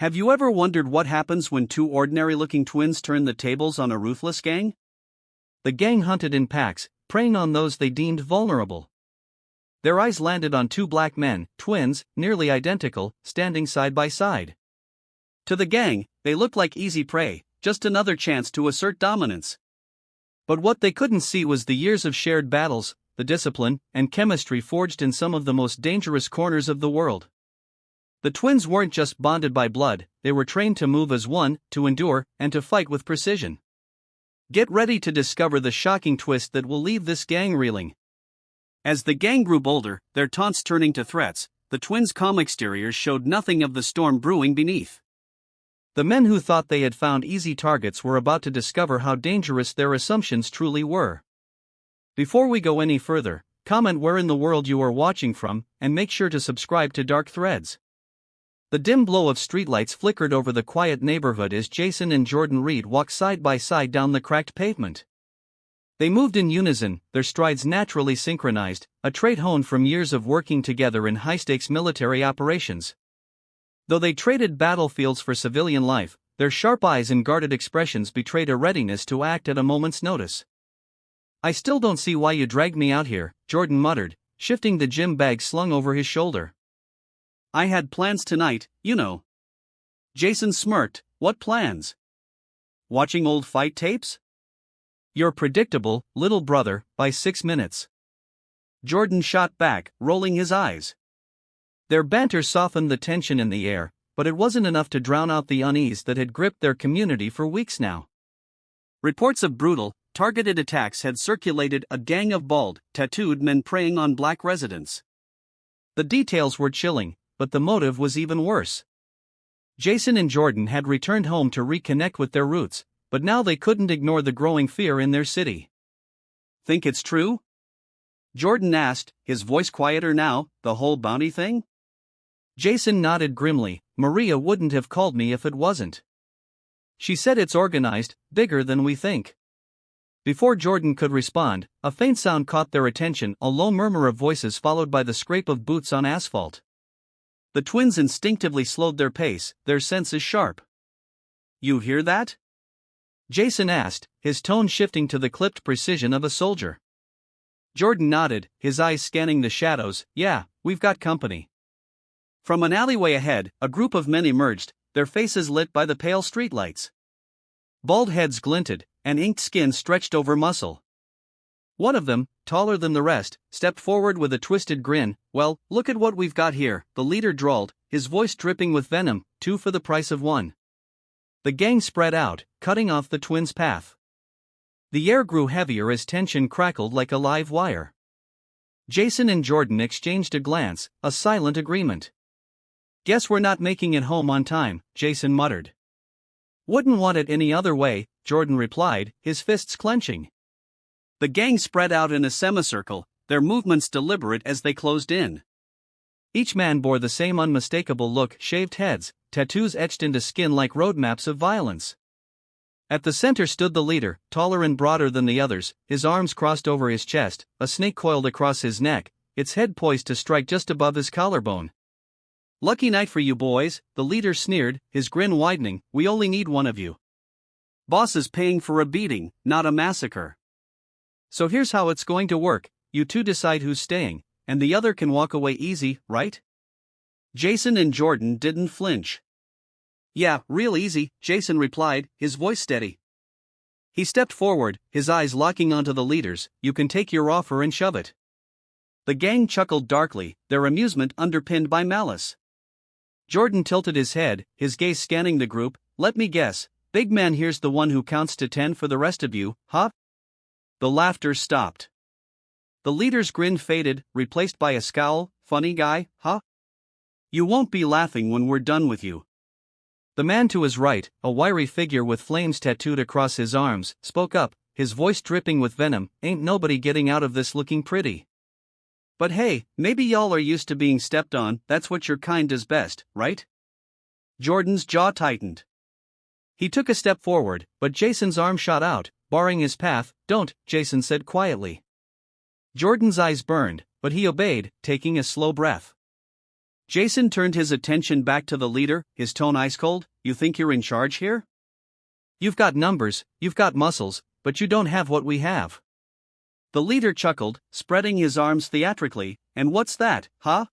Have you ever wondered what happens when two ordinary-looking twins turn the tables on a ruthless gang? The gang hunted in packs, preying on those they deemed vulnerable. Their eyes landed on two black men, twins, nearly identical, standing side by side. To the gang, they looked like easy prey, just another chance to assert dominance. But what they couldn't see was the years of shared battles, the discipline and chemistry forged in some of the most dangerous corners of the world. The twins weren't just bonded by blood, they were trained to move as one, to endure, and to fight with precision. Get ready to discover the shocking twist that will leave this gang reeling. As the gang grew bolder, their taunts turning to threats, the twins' calm exteriors showed nothing of the storm brewing beneath. The men who thought they had found easy targets were about to discover how dangerous their assumptions truly were. Before we go any further, comment where in the world you are watching from, and make sure to subscribe to Dark Threads. The dim glow of streetlights flickered over the quiet neighborhood as Jason and Jordan Reed walked side by side down the cracked pavement. They moved in unison, their strides naturally synchronized, a trait honed from years of working together in high-stakes military operations. Though they traded battlefields for civilian life, their sharp eyes and guarded expressions betrayed a readiness to act at a moment's notice. "I still don't see why you dragged me out here," Jordan muttered, shifting the gym bag slung over his shoulder. "I had plans tonight, you know." Jason smirked. "What plans? Watching old fight tapes?" "Your predictable, little brother, by 6 minutes." Jordan shot back, rolling his eyes. Their banter softened the tension in the air, but it wasn't enough to drown out the unease that had gripped their community for weeks now. Reports of brutal, targeted attacks had circulated, a gang of bald, tattooed men preying on black residents. The details were chilling, but the motive was even worse. Jason and Jordan had returned home to reconnect with their roots, but now they couldn't ignore the growing fear in their city. "Think it's true?" Jordan asked, his voice quieter now. "The whole bounty thing?" Jason nodded grimly. "Maria wouldn't have called me if it wasn't. She said it's organized, bigger than we think." Before Jordan could respond, a faint sound caught their attention, a low murmur of voices followed by the scrape of boots on asphalt. The twins instinctively slowed their pace, their senses sharp. "You hear that?" Jason asked, his tone shifting to the clipped precision of a soldier. Jordan nodded, his eyes scanning the shadows. "Yeah, we've got company." From an alleyway ahead, a group of men emerged, their faces lit by the pale streetlights. Bald heads glinted, and inked skin stretched over muscle. One of them, taller than the rest, stepped forward with a twisted grin. "Well, look at what we've got here," the leader drawled, his voice dripping with venom. "Two for the price of one." The gang spread out, cutting off the twins' path. The air grew heavier as tension crackled like a live wire. Jason and Jordan exchanged a glance, a silent agreement. "Guess we're not making it home on time," Jason muttered. "Wouldn't want it any other way," Jordan replied, his fists clenching. The gang spread out in a semicircle, their movements deliberate as they closed in. Each man bore the same unmistakable look: shaved heads, tattoos etched into skin like roadmaps of violence. At the center stood the leader, taller and broader than the others, his arms crossed over his chest, a snake coiled across his neck, its head poised to strike just above his collarbone. "Lucky night for you boys," the leader sneered, his grin widening. "We only need one of you. Boss is paying for a beating, not a massacre. So here's how it's going to work: you two decide who's staying, and the other can walk away easy, right?" Jason and Jordan didn't flinch. "Yeah, real easy," Jason replied, his voice steady. He stepped forward, his eyes locking onto the leader's. "You can take your offer and shove it." The gang chuckled darkly, their amusement underpinned by malice. Jordan tilted his head, his gaze scanning the group. "Let me guess, big man here's the one who counts to 10 for the rest of you, huh?" The laughter stopped. The leader's grin faded, replaced by a scowl. "Funny guy, huh? You won't be laughing when we're done with you." The man to his right, a wiry figure with flames tattooed across his arms, spoke up, his voice dripping with venom. "Ain't nobody getting out of this looking pretty. But hey, maybe y'all are used to being stepped on, that's what your kind does best, right?" Jordan's jaw tightened. He took a step forward, but Jason's arm shot out, barring his path. "Don't," Jason said quietly. Jordan's eyes burned, but he obeyed, taking a slow breath. Jason turned his attention back to the leader, his tone ice cold. You think you're in charge here? You've got numbers, you've got muscles, but you don't have what we have. The leader chuckled, spreading his arms theatrically. And what's that, huh?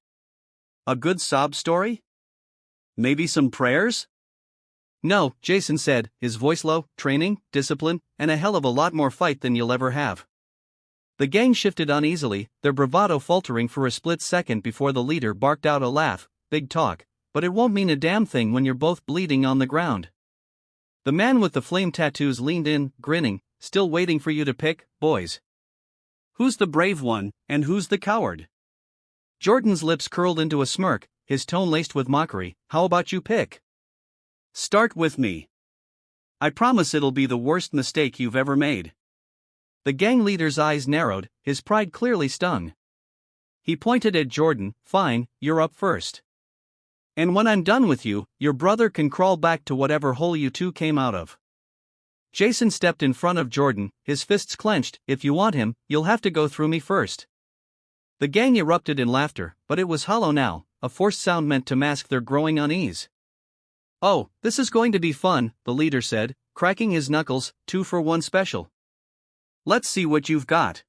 A good sob story? Maybe some prayers? No, Jason said, his voice low. Training, discipline, and a hell of a lot more fight than you'll ever have. The gang shifted uneasily, their bravado faltering for a split second before the leader barked out a laugh. Big talk, but it won't mean a damn thing when you're both bleeding on the ground. The man with the flame tattoos leaned in, grinning, still waiting for you to pick, boys. Who's the brave one, and who's the coward? Jordan's lips curled into a smirk, his tone laced with mockery. How about you pick? Start with me. I promise it'll be the worst mistake you've ever made. The gang leader's eyes narrowed, his pride clearly stung. He pointed at Jordan. Fine, you're up first. And when I'm done with you, your brother can crawl back to whatever hole you two came out of. Jason stepped in front of Jordan, his fists clenched. If you want him, you'll have to go through me first. The gang erupted in laughter, but it was hollow now, a forced sound meant to mask their growing unease. Oh, this is going to be fun, the leader said, cracking his knuckles. 2-for-1 special. Let's see what you've got.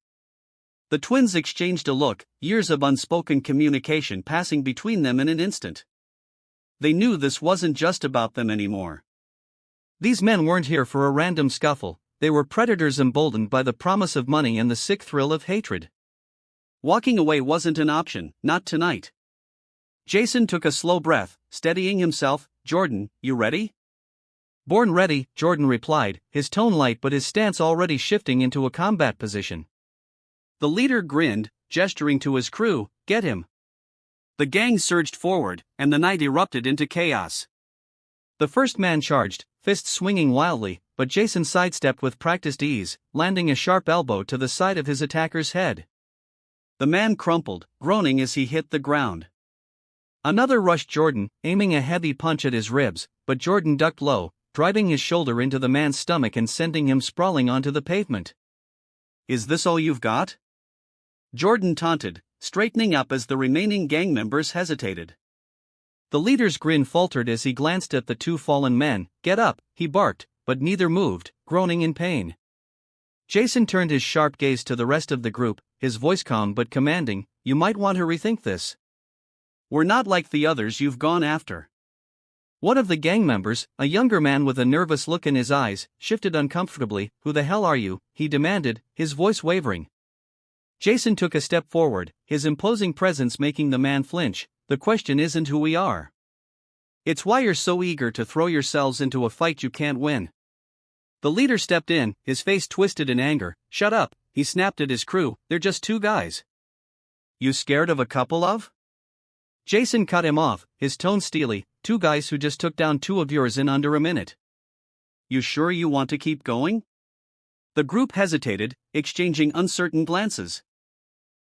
The twins exchanged a look, years of unspoken communication passing between them in an instant. They knew this wasn't just about them anymore. These men weren't here for a random scuffle, they were predators emboldened by the promise of money and the sick thrill of hatred. Walking away wasn't an option, not tonight. Jason took a slow breath, steadying himself. Jordan, you ready? Born ready, Jordan replied, his tone light but his stance already shifting into a combat position. The leader grinned, gesturing to his crew. Get him. The gang surged forward, and the night erupted into chaos. The first man charged, fists swinging wildly, but Jason sidestepped with practiced ease, landing a sharp elbow to the side of his attacker's head. The man crumpled, groaning as he hit the ground. Another rushed Jordan, aiming a heavy punch at his ribs, but Jordan ducked low, driving his shoulder into the man's stomach and sending him sprawling onto the pavement. Is this all you've got? Jordan taunted, straightening up as the remaining gang members hesitated. The leader's grin faltered as he glanced at the two fallen men. Get up, he barked, but neither moved, groaning in pain. Jason turned his sharp gaze to the rest of the group, his voice calm but commanding. You might want to rethink this. We're not like the others you've gone after. One of the gang members, a younger man with a nervous look in his eyes, shifted uncomfortably. Who the hell are you? He demanded, his voice wavering. Jason took a step forward, his imposing presence making the man flinch. The question isn't who we are. It's why you're so eager to throw yourselves into a fight you can't win. The leader stepped in, his face twisted in anger. Shut up, he snapped at his crew. They're just two guys. You scared of a couple of? Jason cut him off, his tone steely. Two guys who just took down two of yours in under a minute. You sure you want to keep going? The group hesitated, exchanging uncertain glances.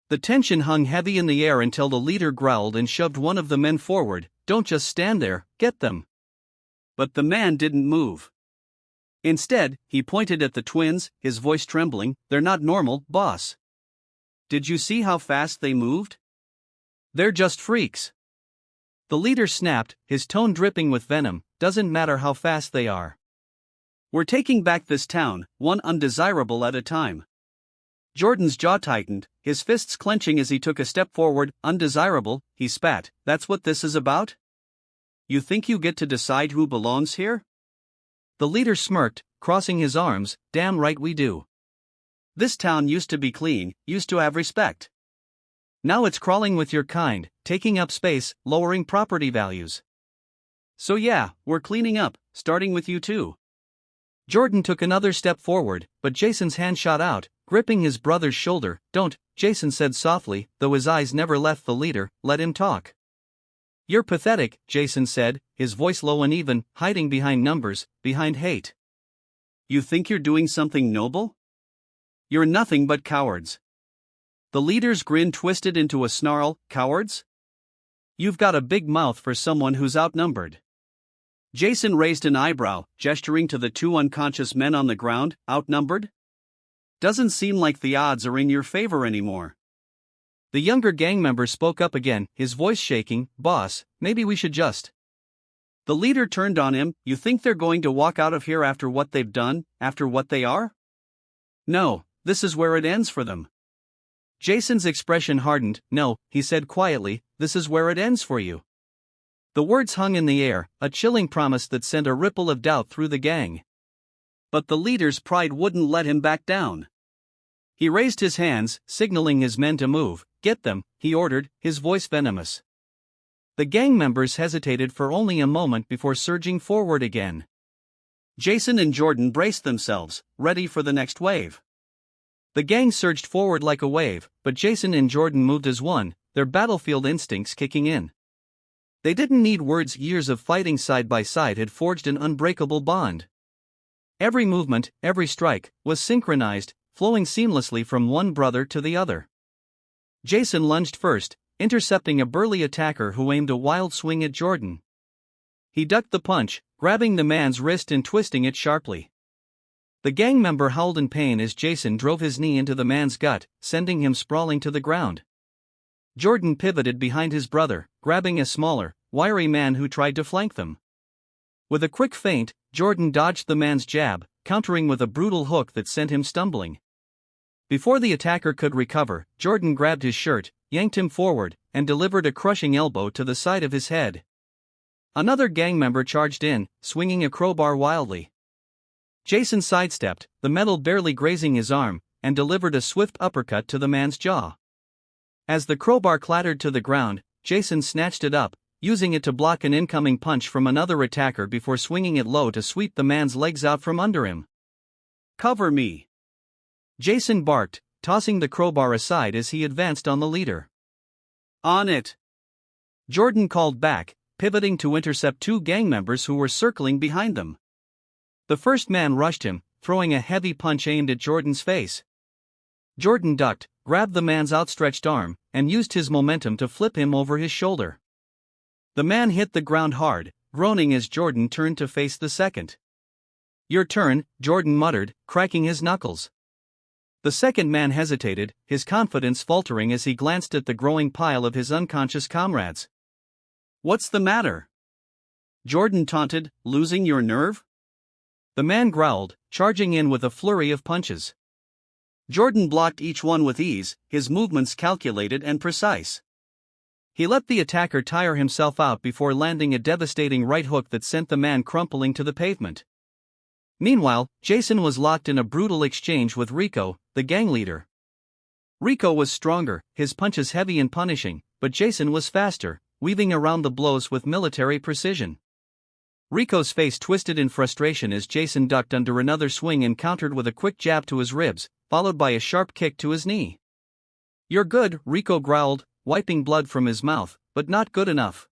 The tension hung heavy in the air until the leader growled and shoved one of the men forward. Don't just stand there, get them. But the man didn't move. Instead, he pointed at the twins, his voice trembling. They're not normal, boss. Did you see how fast they moved? They're just freaks. The leader snapped, his tone dripping with venom. Doesn't matter how fast they are. We're taking back this town, one undesirable at a time. Jordan's jaw tightened, his fists clenching as he took a step forward. Undesirable, he spat. That's what this is about? You think you get to decide who belongs here? The leader smirked, crossing his arms. Damn right we do. This town used to be clean, used to have respect. Now it's crawling with your kind, taking up space, lowering property values. So yeah, we're cleaning up, starting with you too. Jordan took another step forward, but Jason's hand shot out, gripping his brother's shoulder. Don't, Jason said softly, though his eyes never left the leader. Let him talk. You're pathetic, Jason said, his voice low and even, hiding behind numbers, behind hate. You think you're doing something noble? You're nothing but cowards. The leader's grin twisted into a snarl. Cowards? You've got a big mouth for someone who's outnumbered. Jason raised an eyebrow, gesturing to the two unconscious men on the ground. Outnumbered? Doesn't seem like the odds are in your favor anymore. The younger gang member spoke up again, his voice shaking, "Boss, maybe we should just." The leader turned on him. "You think they're going to walk out of here after what they've done, after what they are? No, this is where it ends for them." Jason's expression hardened. "No," he said quietly, "this is where it ends for you." The words hung in the air, a chilling promise that sent a ripple of doubt through the gang. But the leader's pride wouldn't let him back down. He raised his hands, signaling his men to move. "Get them," he ordered, his voice venomous. The gang members hesitated for only a moment before surging forward again. Jason and Jordan braced themselves, ready for the next wave. The gang surged forward like a wave, but Jason and Jordan moved as one, their battlefield instincts kicking in. They didn't need words. Years of fighting side by side had forged an unbreakable bond. Every movement, every strike, was synchronized, flowing seamlessly from one brother to the other. Jason lunged first, intercepting a burly attacker who aimed a wild swing at Jordan. He ducked the punch, grabbing the man's wrist and twisting it sharply. The gang member howled in pain as Jason drove his knee into the man's gut, sending him sprawling to the ground. Jordan pivoted behind his brother, grabbing a smaller, wiry man who tried to flank them. With a quick feint, Jordan dodged the man's jab, countering with a brutal hook that sent him stumbling. Before the attacker could recover, Jordan grabbed his shirt, yanked him forward, and delivered a crushing elbow to the side of his head. Another gang member charged in, swinging a crowbar wildly. Jason sidestepped, the metal barely grazing his arm, and delivered a swift uppercut to the man's jaw. As the crowbar clattered to the ground, Jason snatched it up, using it to block an incoming punch from another attacker before swinging it low to sweep the man's legs out from under him. "Cover me!" Jason barked, tossing the crowbar aside as he advanced on the leader. "On it!" Jordan called back, pivoting to intercept two gang members who were circling behind them. The first man rushed him, throwing a heavy punch aimed at Jordan's face. Jordan ducked, grabbed the man's outstretched arm, and used his momentum to flip him over his shoulder. The man hit the ground hard, groaning as Jordan turned to face the second. "Your turn," Jordan muttered, cracking his knuckles. The second man hesitated, his confidence faltering as he glanced at the growing pile of his unconscious comrades. "What's the matter?" Jordan taunted, "Losing your nerve?" The man growled, charging in with a flurry of punches. Jordan blocked each one with ease, his movements calculated and precise. He let the attacker tire himself out before landing a devastating right hook that sent the man crumpling to the pavement. Meanwhile, Jason was locked in a brutal exchange with Rico, the gang leader. Rico was stronger, his punches heavy and punishing, but Jason was faster, weaving around the blows with military precision. Rico's face twisted in frustration as Jason ducked under another swing and countered with a quick jab to his ribs, followed by a sharp kick to his knee. "You're good," Rico growled, wiping blood from his mouth, "but not good enough."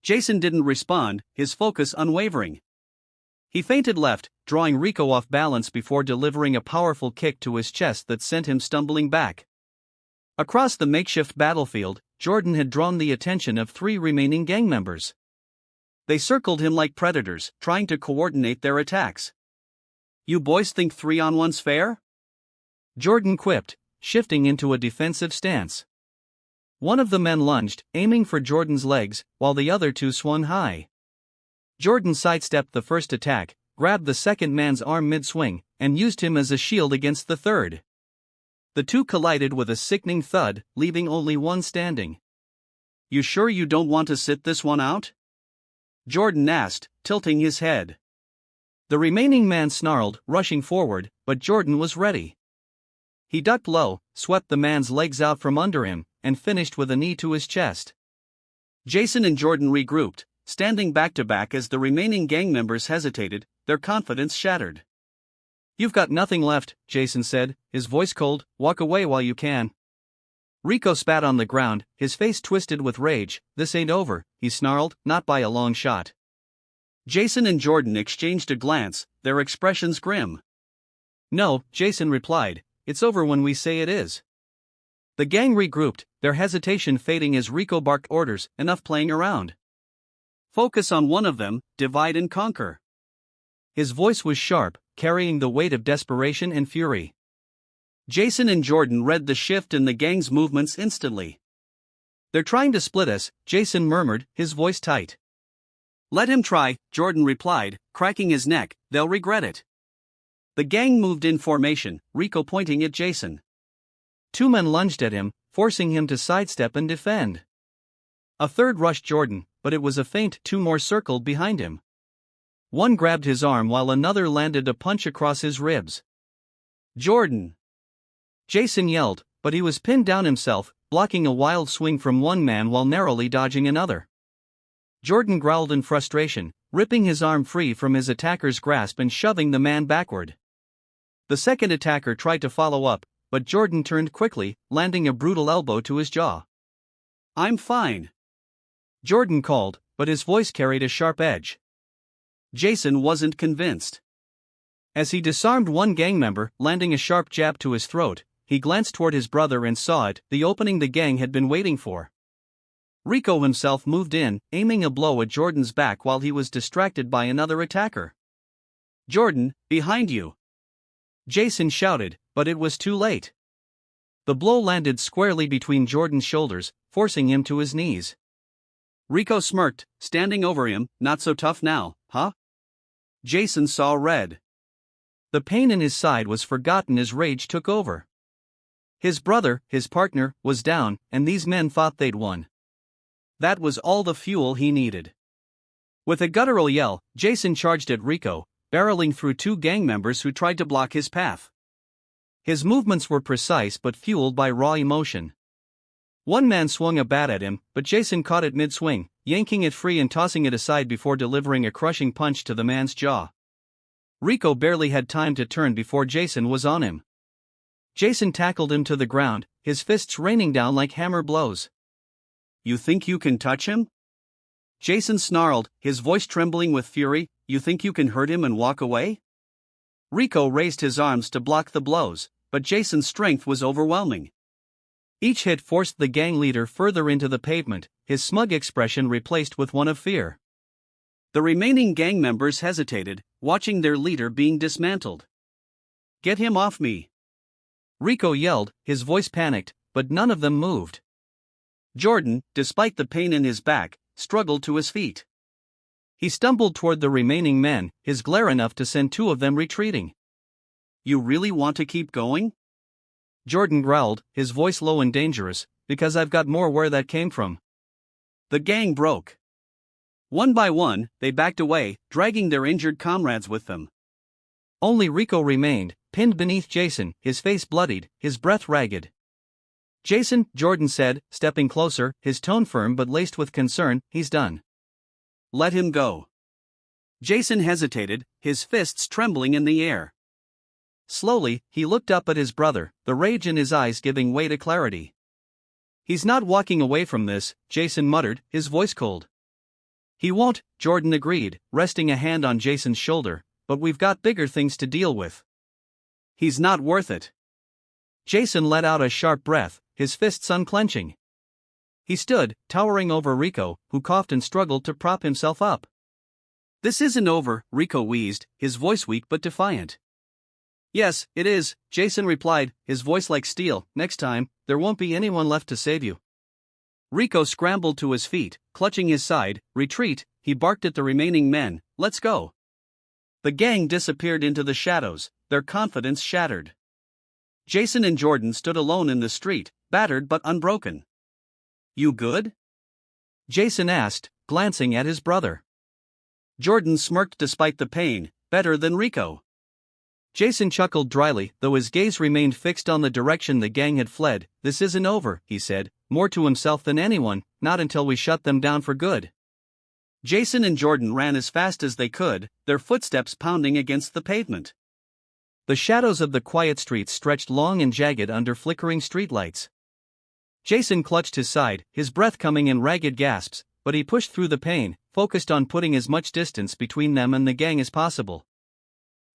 Jason didn't respond, his focus unwavering. He feinted left, drawing Rico off balance before delivering a powerful kick to his chest that sent him stumbling back. Across the makeshift battlefield, Jordan had drawn the attention of three remaining gang members. They circled him like predators, trying to coordinate their attacks. "You boys think 3-on-1's fair?" Jordan quipped, shifting into a defensive stance. One of the men lunged, aiming for Jordan's legs, while the other two swung high. Jordan sidestepped the first attack, grabbed the second man's arm mid-swing, and used him as a shield against the third. The two collided with a sickening thud, leaving only one standing. "You sure you don't want to sit this one out?" Jordan asked, tilting his head. The remaining man snarled, rushing forward, but Jordan was ready. He ducked low, swept the man's legs out from under him, and finished with a knee to his chest. Jason and Jordan regrouped, standing back to back as the remaining gang members hesitated, their confidence shattered. "You've got nothing left," Jason said, his voice cold. "Walk away while you can." Rico spat on the ground, his face twisted with rage. "This ain't over," he snarled, "not by a long shot." Jason and Jordan exchanged a glance, their expressions grim. "No," Jason replied, "it's over when we say it is." The gang regrouped, their hesitation fading as Rico barked orders, "Enough playing around. Focus on one of them, divide and conquer." His voice was sharp, carrying the weight of desperation and fury. Jason and Jordan read the shift in the gang's movements instantly. "They're trying to split us," Jason murmured, his voice tight. "Let him try," Jordan replied, cracking his neck, "they'll regret it." The gang moved in formation, Rico pointing at Jason. 2 men lunged at him, forcing him to sidestep and defend. A third rushed Jordan, but it was a feint. 2 more circled behind him. One grabbed his arm while another landed a punch across his ribs. "Jordan!" Jason yelled, but he was pinned down himself, blocking a wild swing from one man while narrowly dodging another. Jordan growled in frustration, ripping his arm free from his attacker's grasp and shoving the man backward. The second attacker tried to follow up, but Jordan turned quickly, landing a brutal elbow to his jaw. "I'm fine," Jordan called, but his voice carried a sharp edge. Jason wasn't convinced. As he disarmed one gang member, landing a sharp jab to his throat, he glanced toward his brother and saw it, the opening the gang had been waiting for. Rico himself moved in, aiming a blow at Jordan's back while he was distracted by another attacker. "Jordan, behind you!" Jason shouted, but it was too late. The blow landed squarely between Jordan's shoulders, forcing him to his knees. Rico smirked, standing over him. "Not so tough now, huh?" Jason saw red. The pain in his side was forgotten as rage took over. His brother, his partner, was down, and these men thought they'd won. That was all the fuel he needed. With a guttural yell, Jason charged at Rico, barreling through 2 gang members who tried to block his path. His movements were precise but fueled by raw emotion. One man swung a bat at him, but Jason caught it mid-swing, yanking it free and tossing it aside before delivering a crushing punch to the man's jaw. Rico barely had time to turn before Jason was on him. Jason tackled him to the ground, his fists raining down like hammer blows. "You think you can touch him?" Jason snarled, his voice trembling with fury. "You think you can hurt him and walk away?" Rico raised his arms to block the blows, but Jason's strength was overwhelming. Each hit forced the gang leader further into the pavement, his smug expression replaced with one of fear. The remaining gang members hesitated, watching their leader being dismantled. "Get him off me!" Rico yelled, his voice panicked, but none of them moved. Jordan, despite the pain in his back, struggled to his feet. He stumbled toward the remaining men, his glare enough to send 2 of them retreating. "You really want to keep going?" Jordan growled, his voice low and dangerous, "Because I've got more where that came from." The gang broke. One by one, they backed away, dragging their injured comrades with them. Only Rico remained, pinned beneath Jason, his face bloodied, his breath ragged. "Jason," Jordan said, stepping closer, his tone firm but laced with concern, "he's done." "Let him go." Jason hesitated, his fists trembling in the air. Slowly, he looked up at his brother, the rage in his eyes giving way to clarity. "He's not walking away from this," Jason muttered, his voice cold. "He won't," Jordan agreed, resting a hand on Jason's shoulder, "but we've got bigger things to deal with." "He's not worth it." Jason let out a sharp breath, his fists unclenching. He stood, towering over Rico, who coughed and struggled to prop himself up. "This isn't over," Rico wheezed, his voice weak but defiant. "Yes, it is," Jason replied, his voice like steel. "Next time, there won't be anyone left to save you." Rico scrambled to his feet, clutching his side. "Retreat," he barked at the remaining men, "let's go." The gang disappeared into the shadows, their confidence shattered. Jason and Jordan stood alone in the street, battered but unbroken. "You good?" Jason asked, glancing at his brother. Jordan smirked despite the pain. "Better than Rico." Jason chuckled dryly, though his gaze remained fixed on the direction the gang had fled. "This isn't over," he said, more to himself than anyone, "not until we shut them down for good." Jason and Jordan ran as fast as they could, their footsteps pounding against the pavement. The shadows of the quiet streets stretched long and jagged under flickering streetlights. Jason clutched his side, his breath coming in ragged gasps, but he pushed through the pain, focused on putting as much distance between them and the gang as possible.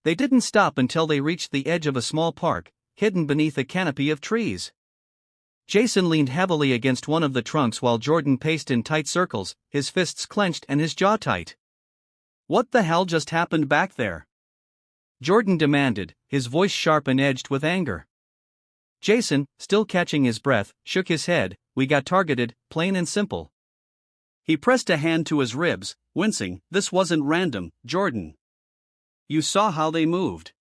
They didn't stop until they reached the edge of a small park, hidden beneath a canopy of trees. Jason leaned heavily against one of the trunks while Jordan paced in tight circles, his fists clenched and his jaw tight. "What the hell just happened back there?" Jordan demanded, his voice sharp and edged with anger. Jason, still catching his breath, shook his head. We got targeted, plain and simple. He pressed a hand to his ribs, wincing. This wasn't random, Jordan. You saw how they moved.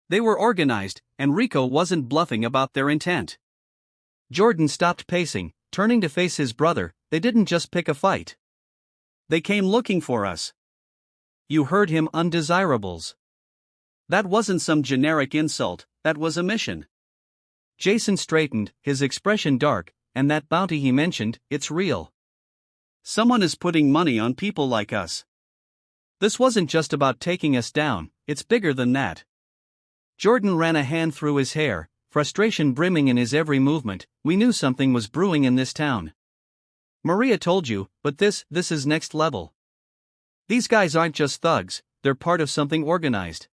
They were organized, and Rico wasn't bluffing about their intent. Jordan stopped pacing, turning to face his brother. They didn't just pick a fight. They came looking for us. You heard him, undesirables. That wasn't some generic insult, that was a mission. Jason straightened, his expression dark. And that bounty he mentioned, it's real. Someone is putting money on people like us. This wasn't just about taking us down, it's bigger than that. Jordan ran a hand through his hair, frustration brimming in his every movement. We knew something was brewing in this town. Maria told you, but this is next level. These guys aren't just thugs, they're part of something organized.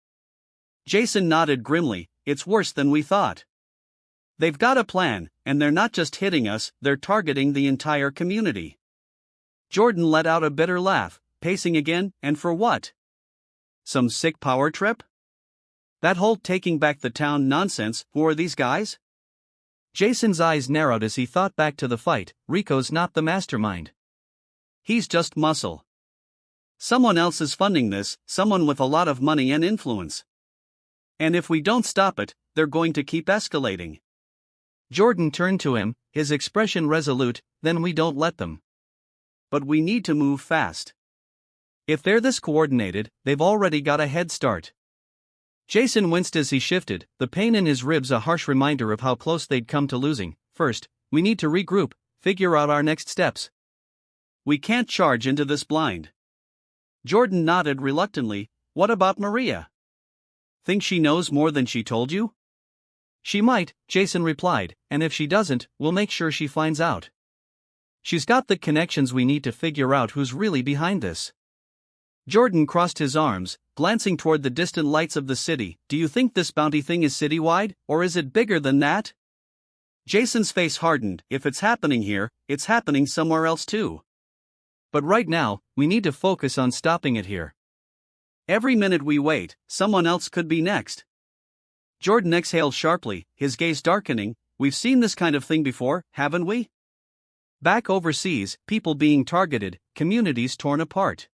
Jason nodded grimly. It's worse than we thought. They've got a plan, and they're not just hitting us, they're targeting the entire community. Jordan let out a bitter laugh, pacing again, and for what? Some sick power trip? That whole taking back the town nonsense. Who are these guys? Jason's eyes narrowed as he thought back to the fight. Rico's not the mastermind. He's just muscle. Someone else is funding this, someone with a lot of money and influence. And if we don't stop it, they're going to keep escalating. Jordan turned to him, his expression resolute. Then we don't let them. But we need to move fast. If they're this coordinated, they've already got a head start. Jason winced as he shifted, the pain in his ribs a harsh reminder of how close they'd come to losing. First, we need to regroup, figure out our next steps. We can't charge into this blind. Jordan nodded reluctantly. What about Maria? Think she knows more than she told you? She might, Jason replied, and if she doesn't, we'll make sure she finds out. She's got the connections we need to figure out who's really behind this. Jordan crossed his arms, glancing toward the distant lights of the city. Do you think this bounty thing is citywide, or is it bigger than that? Jason's face hardened. If it's happening here, it's happening somewhere else too. But right now, we need to focus on stopping it here. Every minute we wait, someone else could be next. Jordan exhaled sharply, his gaze darkening. We've seen this kind of thing before, haven't we? Back overseas, people being targeted, communities torn apart.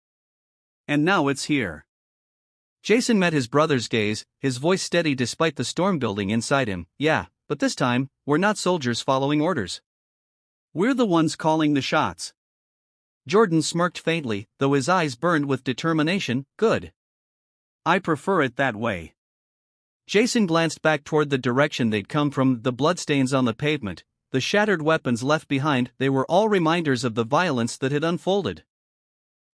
And now it's here. Jason met his brother's gaze, his voice steady despite the storm building inside him. Yeah, but this time, we're not soldiers following orders. We're the ones calling the shots. Jordan smirked faintly, though his eyes burned with determination. Good. I prefer it that way. Jason glanced back toward the direction they'd come from, the bloodstains on the pavement, the shattered weapons left behind. They were all reminders of the violence that had unfolded.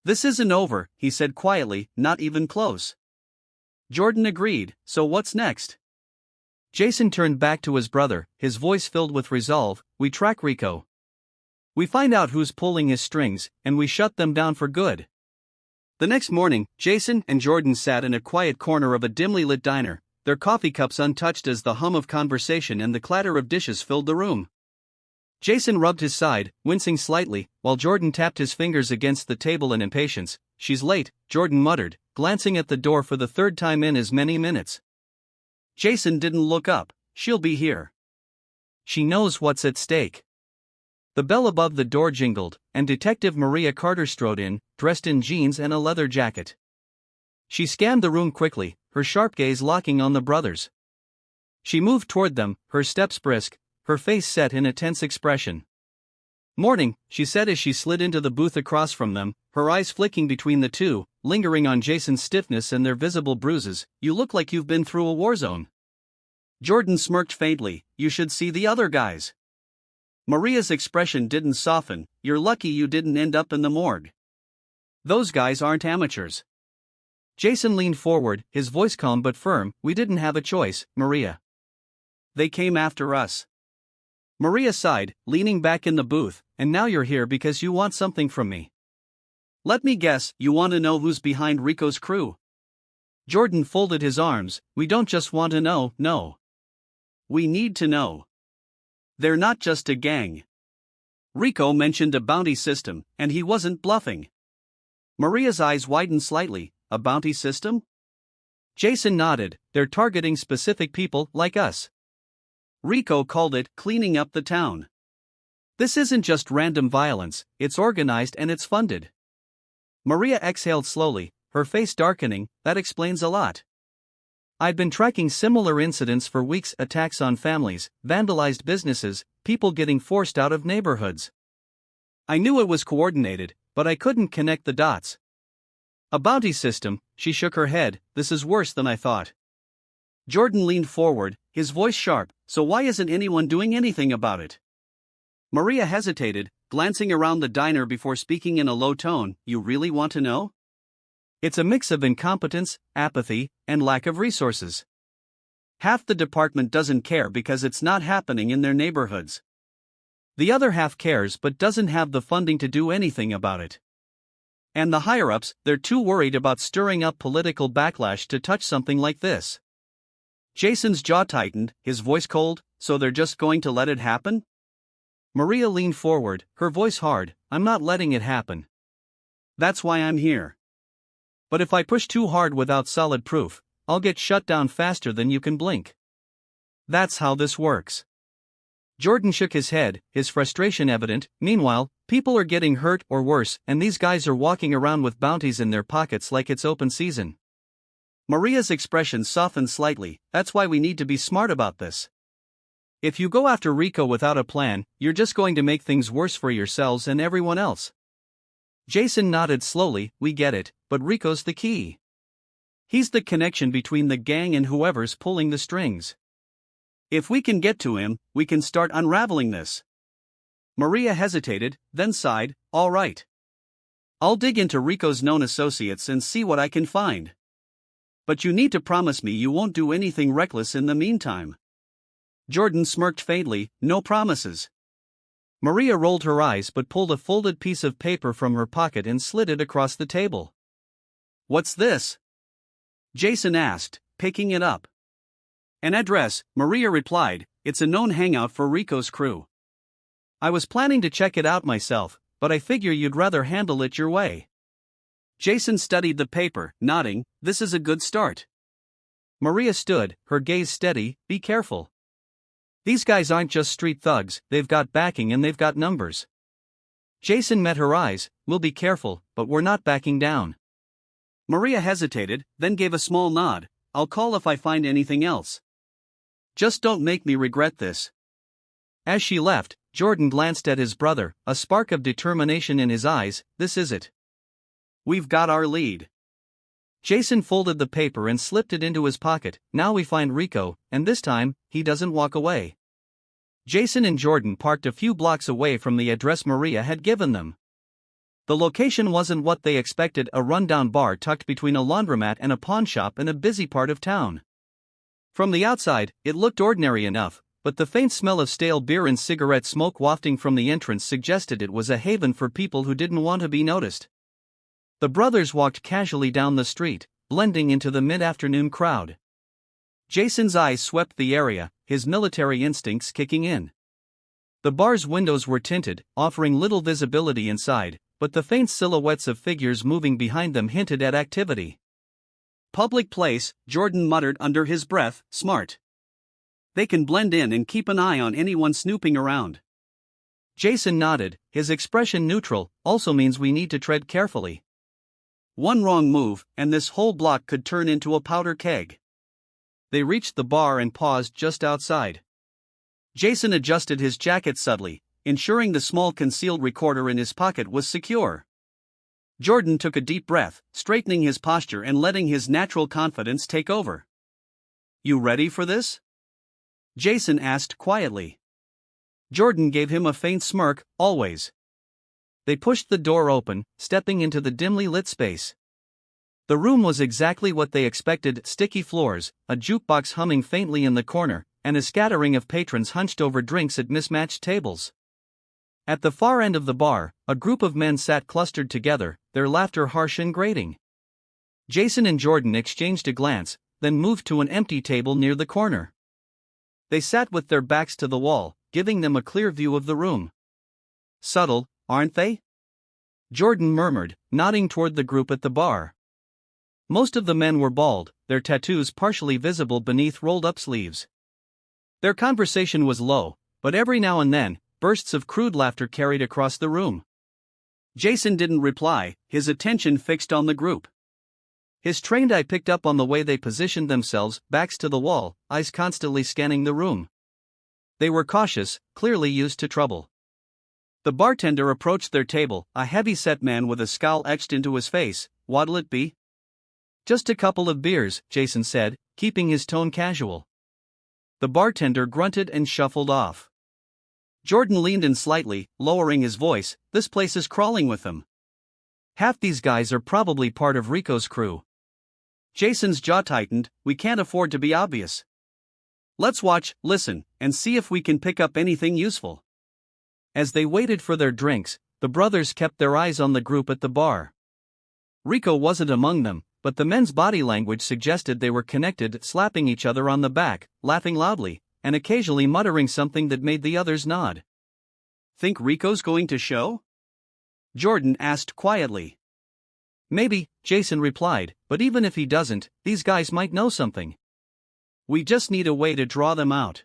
This isn't over, he said quietly, not even close. Jordan agreed. So what's next? Jason turned back to his brother, his voice filled with resolve. We track Rico. We find out who's pulling his strings, and we shut them down for good. The next morning, Jason and Jordan sat in a quiet corner of a dimly lit diner, their coffee cups untouched as the hum of conversation and the clatter of dishes filled the room. Jason rubbed his side, wincing slightly, while Jordan tapped his fingers against the table in impatience. She's late, Jordan muttered, glancing at the door for the third time in as many minutes. Jason didn't look up. She'll be here. She knows what's at stake. The bell above the door jingled, and Detective Maria Carter strode in, dressed in jeans and a leather jacket. She scanned the room quickly, her sharp gaze locking on the brothers. She moved toward them, her steps brisk, her face set in a tense expression. Morning, she said as she slid into the booth across from them, her eyes flicking between the two, lingering on Jason's stiffness and their visible bruises. You look like you've been through a war zone. Jordan smirked faintly. You should see the other guys. Maria's expression didn't soften. You're lucky you didn't end up in the morgue. Those guys aren't amateurs. Jason leaned forward, his voice calm but firm. We didn't have a choice, Maria. They came after us. Maria sighed, leaning back in the booth. And now you're here because you want something from me. Let me guess, you want to know who's behind Rico's crew? Jordan folded his arms. We don't just want to know, no. We need to know. They're not just a gang. Rico mentioned a bounty system, and he wasn't bluffing. Maria's eyes widened slightly. A bounty system? Jason nodded. They're targeting specific people like us. Rico called it cleaning up the town. This isn't just random violence, it's organized and it's funded. Maria exhaled slowly, her face darkening. That explains a lot. I'd been tracking similar incidents for weeks: attacks on families, vandalized businesses, people getting forced out of neighborhoods. I knew it was coordinated, but I couldn't connect the dots. A bounty system, she shook her head. This is worse than I thought. Jordan leaned forward, his voice sharp. So why isn't anyone doing anything about it? Maria hesitated, glancing around the diner before speaking in a low tone. You really want to know? It's a mix of incompetence, apathy, and lack of resources. Half the department doesn't care because it's not happening in their neighborhoods. The other half cares but doesn't have the funding to do anything about it. And the higher-ups, they're too worried about stirring up political backlash to touch something like this. Jason's jaw tightened, his voice cold. So they're just going to let it happen? Maria leaned forward, her voice hard. I'm not letting it happen. That's why I'm here. But if I push too hard without solid proof, I'll get shut down faster than you can blink. That's how this works. Jordan shook his head, his frustration evident. Meanwhile, people are getting hurt or worse, and these guys are walking around with bounties in their pockets like it's open season. Maria's expression softened slightly. That's why we need to be smart about this. If you go after Rico without a plan, you're just going to make things worse for yourselves and everyone else. Jason nodded slowly. We get it, but Rico's the key. He's the connection between the gang and whoever's pulling the strings. If we can get to him, we can start unraveling this. Maria hesitated, then sighed. All right. I'll dig into Rico's known associates and see what I can find. But you need to promise me you won't do anything reckless in the meantime. Jordan smirked faintly. No promises. Maria rolled her eyes but pulled a folded piece of paper from her pocket and slid it across the table. What's this? Jason asked, picking it up. An address, Maria replied. It's a known hangout for Rico's crew. I was planning to check it out myself, but I figure you'd rather handle it your way. Jason studied the paper, nodding. This is a good start. Maria stood, her gaze steady. Be careful. These guys aren't just street thugs, they've got backing and they've got numbers. Jason met her eyes. We'll be careful, but we're not backing down. Maria hesitated, then gave a small nod. I'll call if I find anything else. Just don't make me regret this. As she left, Jordan glanced at his brother, a spark of determination in his eyes. This is it. We've got our lead. Jason folded the paper and slipped it into his pocket. Now we find Rico, and this time, he doesn't walk away. Jason and Jordan parked a few blocks away from the address Maria had given them. The location wasn't what they expected, a rundown bar tucked between a laundromat and a pawn shop in a busy part of town. From the outside, it looked ordinary enough, but the faint smell of stale beer and cigarette smoke wafting from the entrance suggested it was a haven for people who didn't want to be noticed. The brothers walked casually down the street, blending into the mid-afternoon crowd. Jason's eyes swept the area, his military instincts kicking in. The bar's windows were tinted, offering little visibility inside, but the faint silhouettes of figures moving behind them hinted at activity. Public place, Jordan muttered under his breath. Smart. They can blend in and keep an eye on anyone snooping around. Jason nodded, his expression neutral. Also means we need to tread carefully. One wrong move, and this whole block could turn into a powder keg. They reached the bar and paused just outside. Jason adjusted his jacket subtly, ensuring the small concealed recorder in his pocket was secure. Jordan took a deep breath, straightening his posture and letting his natural confidence take over. You ready for this? Jason asked quietly. Jordan gave him a faint smirk. Always. They pushed the door open, stepping into the dimly lit space. The room was exactly what they expected: sticky floors, a jukebox humming faintly in the corner, and a scattering of patrons hunched over drinks at mismatched tables. At the far end of the bar, a group of men sat clustered together, their laughter harsh and grating. Jason and Jordan exchanged a glance, then moved to an empty table near the corner. They sat with their backs to the wall, giving them a clear view of the room. Subtle, aren't they? Jordan murmured, nodding toward the group at the bar. Most of the men were bald, their tattoos partially visible beneath rolled-up sleeves. Their conversation was low, but every now and then, bursts of crude laughter carried across the room. Jason didn't reply, his attention fixed on the group. His trained eye picked up on the way they positioned themselves, backs to the wall, eyes constantly scanning the room. They were cautious, clearly used to trouble. The bartender approached their table, a heavy-set man with a scowl etched into his face. "What'll it be?" "Just a couple of beers," Jason said, keeping his tone casual. The bartender grunted and shuffled off. Jordan leaned in slightly, lowering his voice. "This place is crawling with them. Half these guys are probably part of Rico's crew." Jason's jaw tightened. "We can't afford to be obvious. Let's watch, listen, and see if we can pick up anything useful." As they waited for their drinks, the brothers kept their eyes on the group at the bar. Rico wasn't among them, but the men's body language suggested they were connected, slapping each other on the back, laughing loudly, and occasionally muttering something that made the others nod. "Think Rico's going to show?" Jordan asked quietly. "Maybe," Jason replied, "but even if he doesn't, these guys might know something. We just need a way to draw them out."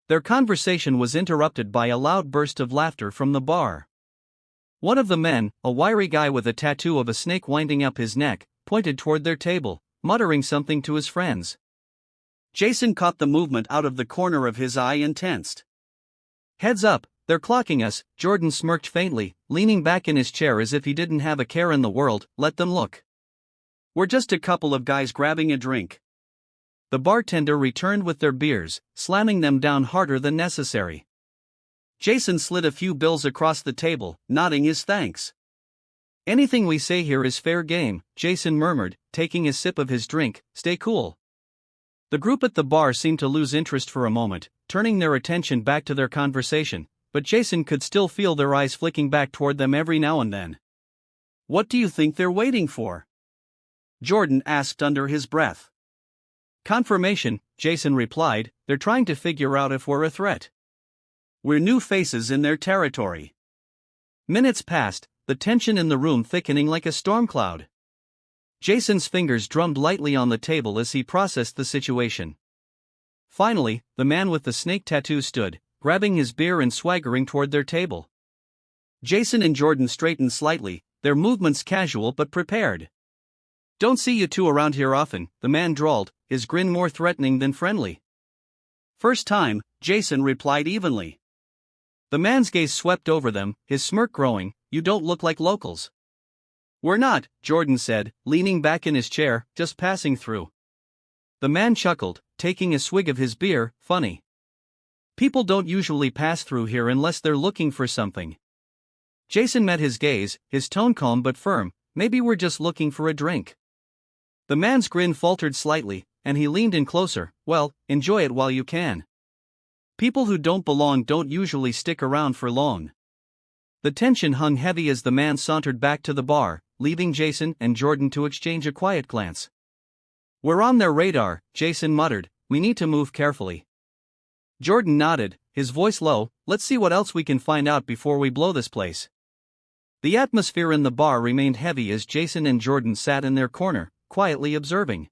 Their conversation was interrupted by a loud burst of laughter from the bar. One of the men, a wiry guy with a tattoo of a snake winding up his neck, pointed toward their table, muttering something to his friends. Jason caught the movement out of the corner of his eye and tensed. "Heads up, they're clocking us," Jordan smirked faintly, leaning back in his chair as if he didn't have a care in the world. "Let them look. We're just a couple of guys grabbing a drink." The bartender returned with their beers, slamming them down harder than necessary. Jason slid a few bills across the table, nodding his thanks. "Anything we say here is fair game," Jason murmured, taking a sip of his drink. "Stay cool." The group at the bar seemed to lose interest for a moment, turning their attention back to their conversation, but Jason could still feel their eyes flicking back toward them every now and then. "What do you think they're waiting for?" Jordan asked under his breath. "Confirmation," Jason replied. "They're trying to figure out if we're a threat. We're new faces in their territory." Minutes passed, the tension in the room thickening like a storm cloud. Jason's fingers drummed lightly on the table as he processed the situation. Finally, the man with the snake tattoo stood, grabbing his beer and swaggering toward their table. Jason and Jordan straightened slightly, their movements casual but prepared. "Don't see you two around here often," the man drawled, his grin more threatening than friendly. "First time," Jason replied evenly. The man's gaze swept over them, his smirk growing. "You don't look like locals." "We're not," Jordan said, leaning back in his chair, "just passing through." The man chuckled, taking a swig of his beer. "Funny. People don't usually pass through here unless they're looking for something." Jason met his gaze, his tone calm but firm. "Maybe we're just looking for a drink." The man's grin faltered slightly, and he leaned in closer. "Well, enjoy it while you can. People who don't belong don't usually stick around for long." The tension hung heavy as the man sauntered back to the bar, leaving Jason and Jordan to exchange a quiet glance. "We're on their radar," Jason muttered. "We need to move carefully." Jordan nodded, his voice low. "Let's see what else we can find out before we blow this place." The atmosphere in the bar remained heavy as Jason and Jordan sat in their corner, quietly observing.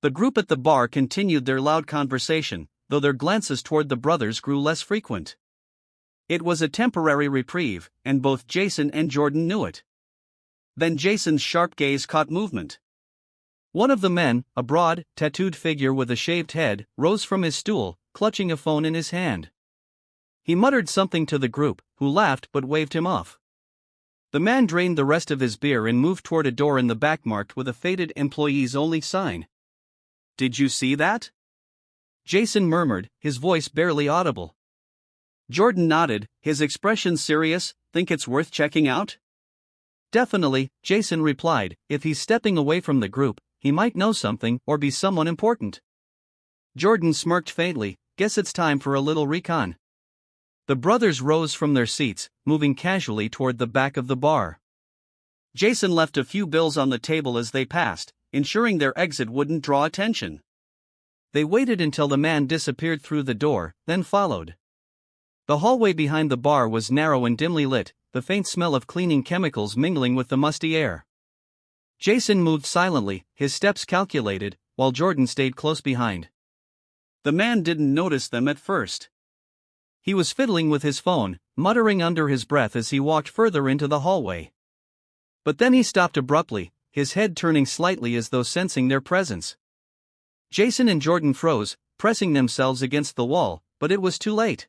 The group at the bar continued their loud conversation, though their glances toward the brothers grew less frequent. It was a temporary reprieve, and both Jason and Jordan knew it. Then Jason's sharp gaze caught movement. One of the men, a broad, tattooed figure with a shaved head, rose from his stool, clutching a phone in his hand. He muttered something to the group, who laughed but waved him off. The man drained the rest of his beer and moved toward a door in the back marked with a faded "Employees Only" sign. "Did you see that?" Jason murmured, his voice barely audible. Jordan nodded, his expression serious. "Think it's worth checking out?" "Definitely," Jason replied. "If he's stepping away from the group, he might know something or be someone important." Jordan smirked faintly. "Guess it's time for a little recon." The brothers rose from their seats, moving casually toward the back of the bar. Jason left a few bills on the table as they passed, ensuring their exit wouldn't draw attention. They waited until the man disappeared through the door, then followed. The hallway behind the bar was narrow and dimly lit, the faint smell of cleaning chemicals mingling with the musty air. Jason moved silently, his steps calculated, while Jordan stayed close behind. The man didn't notice them at first. He was fiddling with his phone, muttering under his breath as he walked further into the hallway. But then he stopped abruptly, his head turning slightly as though sensing their presence. Jason and Jordan froze, pressing themselves against the wall, but it was too late.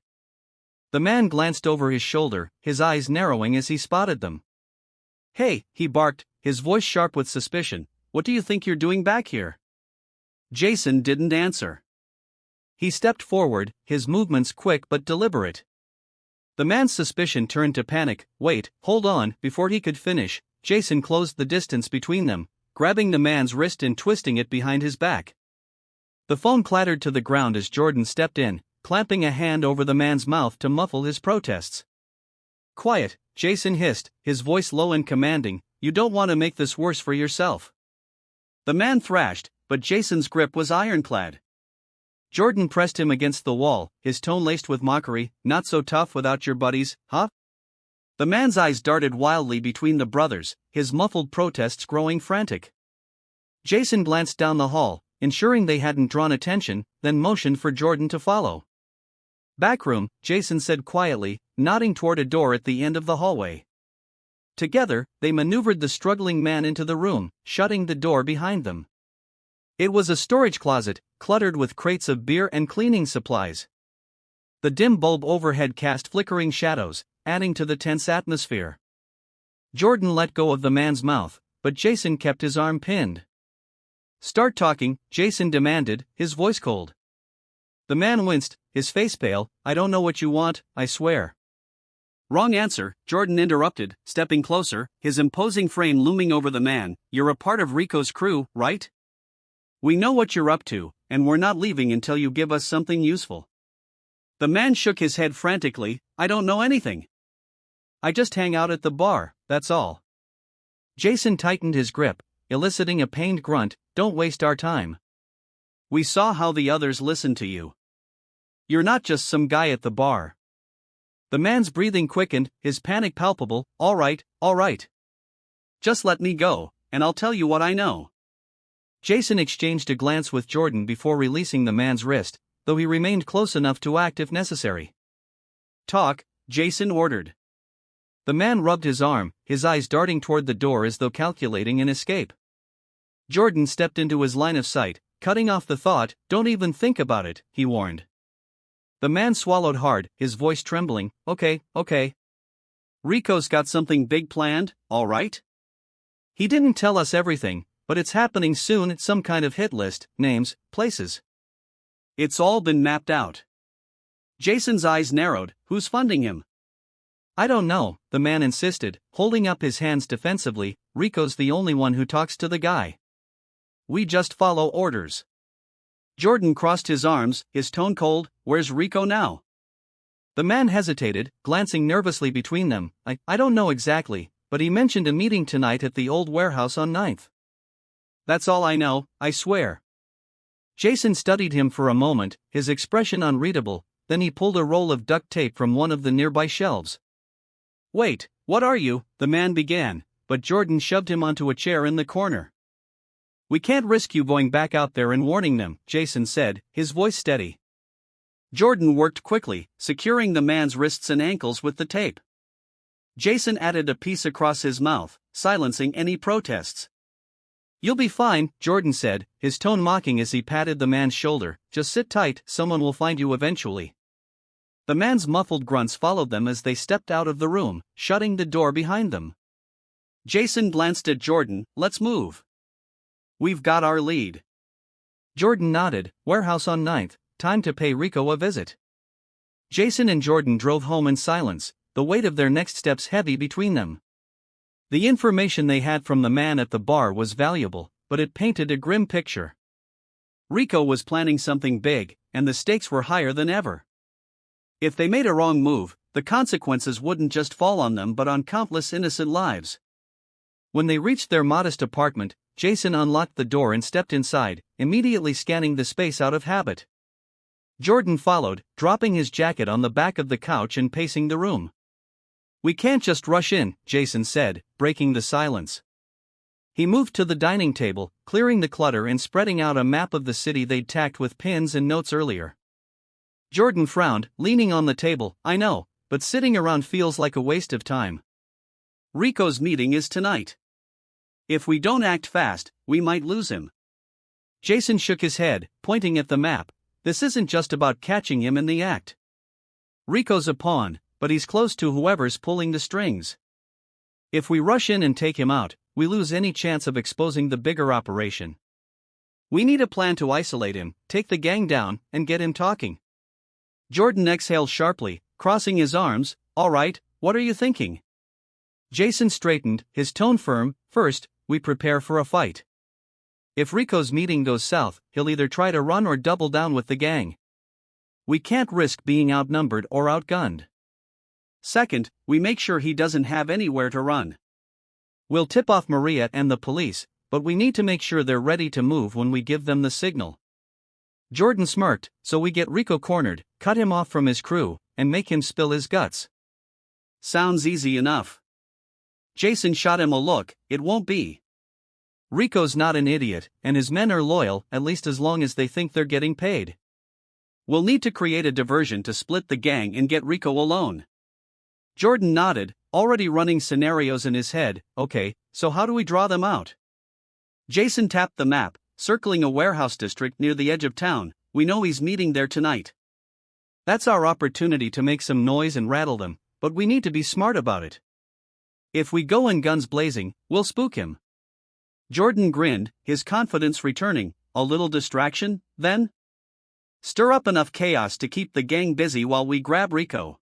The man glanced over his shoulder, his eyes narrowing as he spotted them. "Hey," he barked, his voice sharp with suspicion, "what do you think you're doing back here?" Jason didn't answer. He stepped forward, his movements quick but deliberate. The man's suspicion turned to panic. "Wait, hold on." Before he could finish, Jason closed the distance between them, grabbing the man's wrist and twisting it behind his back. The phone clattered to the ground as Jordan stepped in, clamping a hand over the man's mouth to muffle his protests. "Quiet," Jason hissed, his voice low and commanding, "you don't want to make this worse for yourself." The man thrashed, but Jason's grip was ironclad. Jordan pressed him against the wall, his tone laced with mockery. "Not so tough without your buddies, huh?" The man's eyes darted wildly between the brothers, his muffled protests growing frantic. Jason glanced down the hall, ensuring they hadn't drawn attention, then motioned for Jordan to follow. "Backroom," Jason said quietly, nodding toward a door at the end of the hallway. Together, they maneuvered the struggling man into the room, shutting the door behind them. It was a storage closet, cluttered with crates of beer and cleaning supplies. The dim bulb overhead cast flickering shadows, adding to the tense atmosphere. Jordan let go of the man's mouth, but Jason kept his arm pinned. "Start talking," Jason demanded, his voice cold. The man winced, his face pale. "I don't know what you want, I swear." "Wrong answer," Jordan interrupted, stepping closer, his imposing frame looming over the man. "You're a part of Rico's crew, right? We know what you're up to, and we're not leaving until you give us something useful." The man shook his head frantically. "I don't know anything. I just hang out at the bar, that's all." Jason tightened his grip, eliciting a pained grunt. "Don't waste our time. We saw how the others listened to you. You're not just some guy at the bar." The man's breathing quickened, his panic palpable. All right. Just let me go, and I'll tell you what I know." Jason exchanged a glance with Jordan before releasing the man's wrist, though he remained close enough to act if necessary. "Talk," Jason ordered. The man rubbed his arm, his eyes darting toward the door as though calculating an escape. Jordan stepped into his line of sight, cutting off the thought. "Don't even think about it," he warned. The man swallowed hard, his voice trembling. Okay. Rico's got something big planned, all right?" "He didn't tell us everything, but it's happening soon. It's some kind of hit list, names, places." "It's all been mapped out." Jason's eyes narrowed. "Who's funding him?" "I don't know," the man insisted, holding up his hands defensively. "Rico's the only one who talks to the guy. We just follow orders." Jordan crossed his arms, his tone cold. "Where's Rico now?" The man hesitated, glancing nervously between them. I don't know exactly, but he mentioned a meeting tonight at the old warehouse on 9th. "That's all I know, I swear." Jason studied him for a moment, his expression unreadable, then he pulled a roll of duct tape from one of the nearby shelves. "Wait, what are you?" the man began, but Jordan shoved him onto a chair in the corner. "We can't risk you going back out there and warning them," Jason said, his voice steady. Jordan worked quickly, securing the man's wrists and ankles with the tape. Jason added a piece across his mouth, silencing any protests. "You'll be fine," Jordan said, his tone mocking as he patted the man's shoulder. "Just sit tight, someone will find you eventually." The man's muffled grunts followed them as they stepped out of the room, shutting the door behind them. Jason glanced at Jordan. "Let's move. We've got our lead." Jordan nodded. Warehouse on 9th, time to pay Rico a visit. Jason and Jordan drove home in silence, the weight of their next steps heavy between them. The information they had from the man at the bar was valuable, but it painted a grim picture. Rico was planning something big, and the stakes were higher than ever. If they made a wrong move, the consequences wouldn't just fall on them but on countless innocent lives. When they reached their modest apartment, Jason unlocked the door and stepped inside, immediately scanning the space out of habit. Jordan followed, dropping his jacket on the back of the couch and pacing the room. "We can't just rush in," Jason said, breaking the silence. He moved to the dining table, clearing the clutter and spreading out a map of the city they'd tacked with pins and notes earlier. Jordan frowned, leaning on the table. I know, but sitting around feels like a waste of time. Rico's meeting is tonight. If we don't act fast, we might lose him. Jason shook his head, pointing at the map. This isn't just about catching him in the act. Rico's a pawn, but he's close to whoever's pulling the strings. If we rush in and take him out, we lose any chance of exposing the bigger operation. We need a plan to isolate him, take the gang down, and get him talking. Jordan exhaled sharply, crossing his arms. All right, what are you thinking? Jason straightened, his tone firm. First, we prepare for a fight. If Rico's meeting goes south, he'll either try to run or double down with the gang. We can't risk being outnumbered or outgunned. Second, we make sure he doesn't have anywhere to run. We'll tip off Maria and the police, but we need to make sure they're ready to move when we give them the signal. Jordan smirked. So we get Rico cornered, cut him off from his crew, and make him spill his guts. Sounds easy enough. Jason shot him a look. It won't be. Rico's not an idiot, and his men are loyal, at least as long as they think they're getting paid. We'll need to create a diversion to split the gang and get Rico alone. Jordan nodded, already running scenarios in his head. Okay, so how do we draw them out? Jason tapped the map, circling a warehouse district near the edge of town. We know he's meeting there tonight. That's our opportunity to make some noise and rattle them, but we need to be smart about it. If we go in guns blazing, we'll spook him. Jordan grinned, his confidence returning. A little distraction, then? Stir up enough chaos to keep the gang busy while we grab Rico.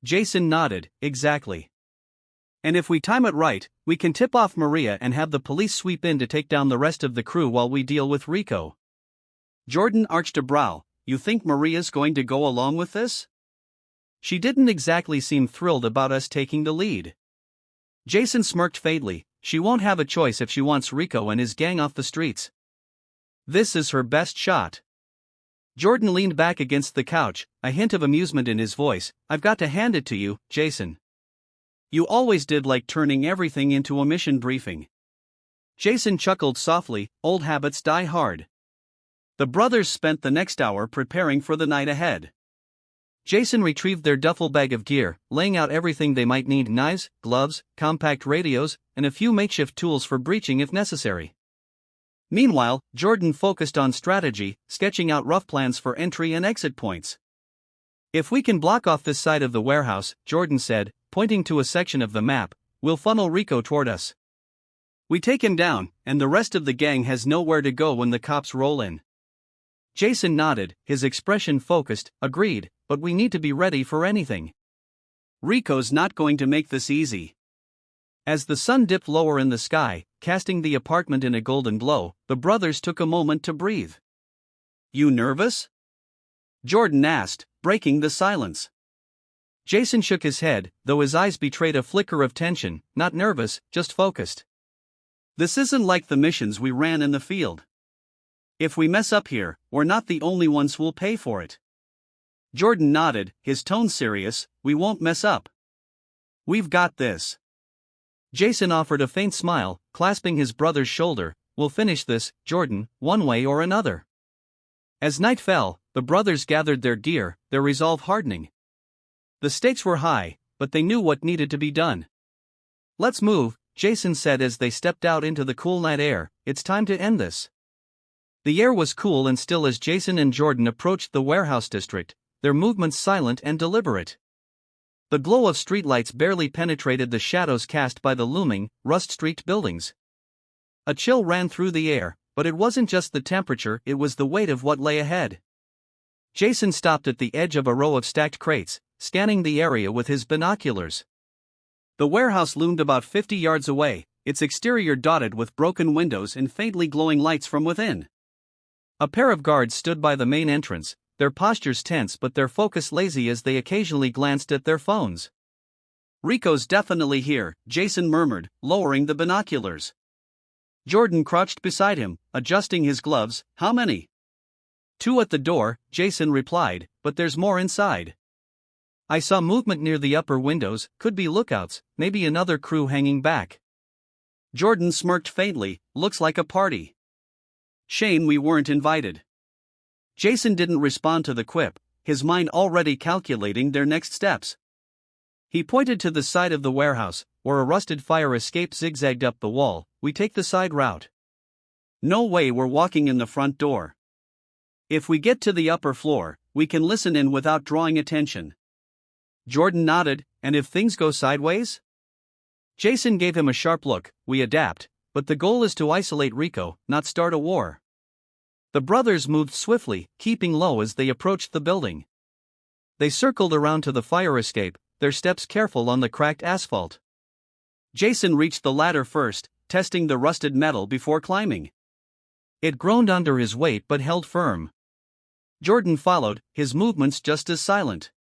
Jason nodded. Exactly. And if we time it right, we can tip off Maria and have the police sweep in to take down the rest of the crew while we deal with Rico. Jordan arched a brow. You think Maria's going to go along with this? She didn't exactly seem thrilled about us taking the lead. Jason smirked faintly. She won't have a choice if she wants Rico and his gang off the streets. This is her best shot. Jordan leaned back against the couch, a hint of amusement in his voice. I've got to hand it to you, Jason. You always did like turning everything into a mission briefing. Jason chuckled softly. Old habits die hard. The brothers spent the next hour preparing for the night ahead. Jason retrieved their duffel bag of gear, laying out everything they might need: knives, gloves, compact radios, and a few makeshift tools for breaching if necessary. Meanwhile, Jordan focused on strategy, sketching out rough plans for entry and exit points. If we can block off this side of the warehouse, Jordan said, pointing to a section of the map, we'll funnel Rico toward us. We take him down, and the rest of the gang has nowhere to go when the cops roll in. Jason nodded, his expression focused. Agreed, but we need to be ready for anything. Rico's not going to make this easy. As the sun dipped lower in the sky, casting the apartment in a golden glow, the brothers took a moment to breathe. You nervous? Jordan asked, breaking the silence. Jason shook his head, though his eyes betrayed a flicker of tension. Not nervous, just focused. This isn't like the missions we ran in the field. If we mess up here, we're not the only ones who'll pay for it. Jordan nodded, his tone serious. We won't mess up. We've got this. Jason offered a faint smile, clasping his brother's shoulder. We'll finish this, Jordan, one way or another. As night fell, the brothers gathered their gear, their resolve hardening. The stakes were high, but they knew what needed to be done. Let's move, Jason said as they stepped out into the cool night air. It's time to end this. The air was cool and still as Jason and Jordan approached the warehouse district, their movements silent and deliberate. The glow of streetlights barely penetrated the shadows cast by the looming, rust-streaked buildings. A chill ran through the air, but it wasn't just the temperature, it was the weight of what lay ahead. Jason stopped at the edge of a row of stacked crates, scanning the area with his binoculars. The warehouse loomed about 50 yards away, its exterior dotted with broken windows and faintly glowing lights from within. A pair of guards stood by the main entrance, their postures tense but their focus lazy as they occasionally glanced at their phones. Rico's definitely here, Jason murmured, lowering the binoculars. Jordan crouched beside him, adjusting his gloves. How many? 2 at the door, Jason replied, but there's more inside. I saw movement near the upper windows, could be lookouts, maybe another crew hanging back. Jordan smirked faintly, looks like a party. Shame we weren't invited. Jason didn't respond to the quip, his mind already calculating their next steps. He pointed to the side of the warehouse, where a rusted fire escape zigzagged up the wall. We take the side route. No way we're walking in the front door. If we get to the upper floor, we can listen in without drawing attention. Jordan nodded, and if things go sideways? Jason gave him a sharp look. We adapt, but the goal is to isolate Rico, not start a war. The brothers moved swiftly, keeping low as they approached the building. They circled around to the fire escape, their steps careful on the cracked asphalt. Jason reached the ladder first, testing the rusted metal before climbing. It groaned under his weight but held firm. Jordan followed, his movements just as silent.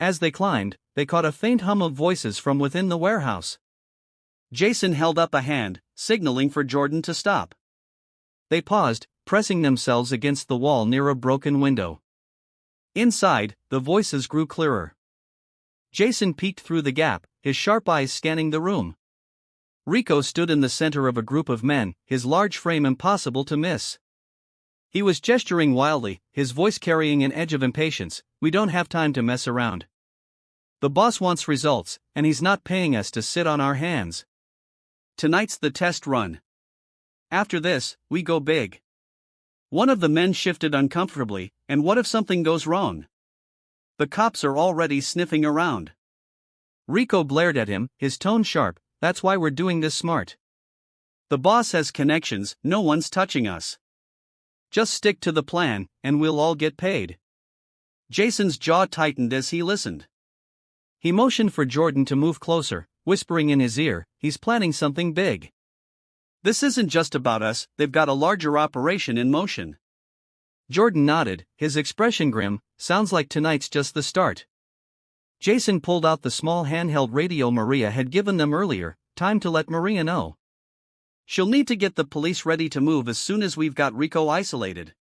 As they climbed, they caught a faint hum of voices from within the warehouse. Jason held up a hand, signaling for Jordan to stop. They paused, pressing themselves against the wall near a broken window. Inside, the voices grew clearer. Jason peeked through the gap, his sharp eyes scanning the room. Rico stood in the center of a group of men, his large frame impossible to miss. He was gesturing wildly, his voice carrying an edge of impatience. We don't have time to mess around. The boss wants results, and he's not paying us to sit on our hands. Tonight's the test run. After this, we go big. One of the men shifted uncomfortably, and what if something goes wrong? The cops are already sniffing around. Rico blared at him, his tone sharp. That's why we're doing this smart. The boss has connections, no one's touching us. Just stick to the plan, and we'll all get paid. Jason's jaw tightened as he listened. He motioned for Jordan to move closer, whispering in his ear, he's planning something big. This isn't just about us, they've got a larger operation in motion. Jordan nodded, his expression grim. Sounds like tonight's just the start. Jason pulled out the small handheld radio Maria had given them earlier. Time to let Maria know. She'll need to get the police ready to move as soon as we've got Rico isolated.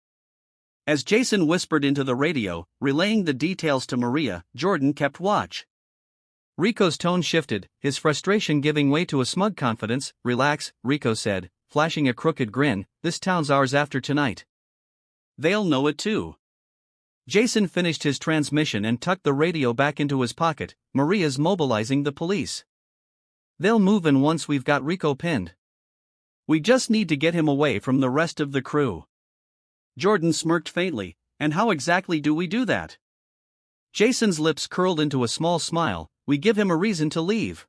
As Jason whispered into the radio, relaying the details to Maria, Jordan kept watch. Rico's tone shifted, his frustration giving way to a smug confidence. Relax, Rico said, flashing a crooked grin, this town's ours after tonight. They'll know it too. Jason finished his transmission and tucked the radio back into his pocket. Maria's mobilizing the police. They'll move in once we've got Rico pinned. We just need to get him away from the rest of the crew. Jordan smirked faintly. And how exactly do we do that? Jason's lips curled into a small smile. We give him a reason to leave.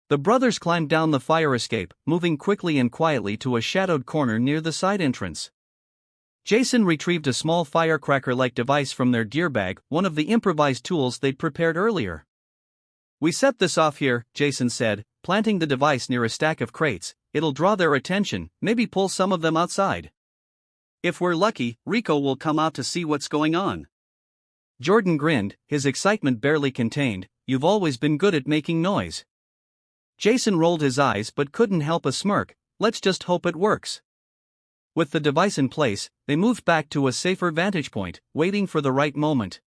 The brothers climbed down the fire escape, moving quickly and quietly to a shadowed corner near the side entrance. Jason retrieved a small firecracker-like device from their gear bag, one of the improvised tools they'd prepared earlier. We set this off here, Jason said, planting the device near a stack of crates. It'll draw their attention, maybe pull some of them outside. If we're lucky, Rico will come out to see what's going on. Jordan grinned, his excitement barely contained. You've always been good at making noise. Jason rolled his eyes but couldn't help a smirk. Let's just hope it works. With the device in place, they moved back to a safer vantage point, waiting for the right moment.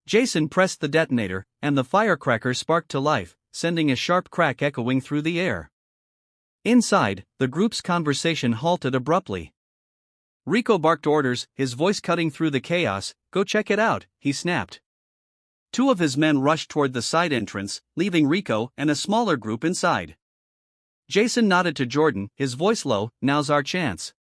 Jason pressed the detonator, and the firecracker sparked to life, sending a sharp crack echoing through the air. Inside, the group's conversation halted abruptly. Rico barked orders, his voice cutting through the chaos. Go check it out, he snapped. Two of his men rushed toward the side entrance, leaving Rico and a smaller group inside. Jason nodded to Jordan, his voice low, now's our chance.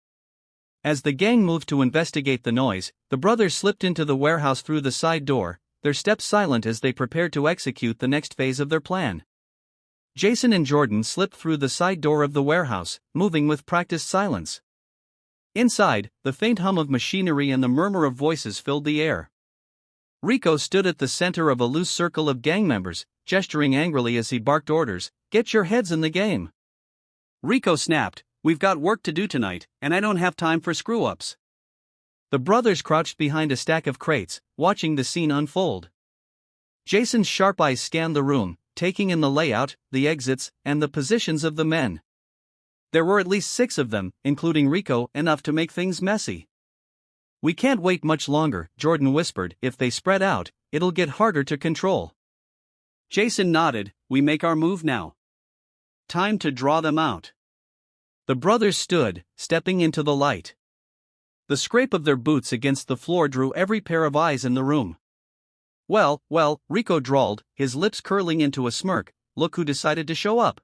As the gang moved to investigate the noise, the brothers slipped into the warehouse through the side door, their steps silent as they prepared to execute the next phase of their plan. Jason and Jordan slipped through the side door of the warehouse, moving with practiced silence. Inside, the faint hum of machinery and the murmur of voices filled the air. Rico stood at the center of a loose circle of gang members, gesturing angrily as he barked orders, "Get your heads in the game." Rico snapped, "We've got work to do tonight, and I don't have time for screw-ups." The brothers crouched behind a stack of crates, watching the scene unfold. Jason's sharp eyes scanned the room, taking in the layout, the exits, and the positions of the men. There were at least 6 of them, including Rico, enough to make things messy. "We can't wait much longer," Jordan whispered. "If they spread out, it'll get harder to control." Jason nodded. "We make our move now." time to draw them out. The brothers stood, stepping into the light. The scrape of their boots against the floor drew every pair of eyes in the room. Well, Rico drawled, his lips curling into a smirk, look who decided to show up.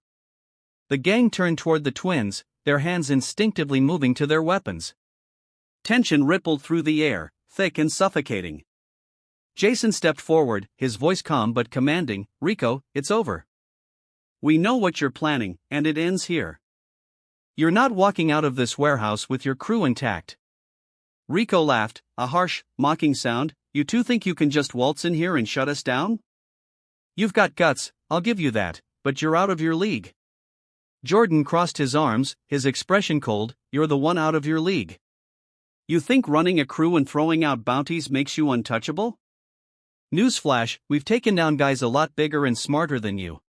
The gang turned toward the twins, their hands instinctively moving to their weapons. Tension rippled through the air, thick and suffocating. Jason stepped forward, his voice calm but commanding, Rico, it's over. We know what you're planning, and it ends here. You're not walking out of this warehouse with your crew intact. Rico laughed, a harsh, mocking sound. You two think you can just waltz in here and shut us down? You've got guts, I'll give you that, but you're out of your league. Jordan crossed his arms, his expression cold. You're the one out of your league. You think running a crew and throwing out bounties makes you untouchable? Newsflash, we've taken down guys a lot bigger and smarter than you.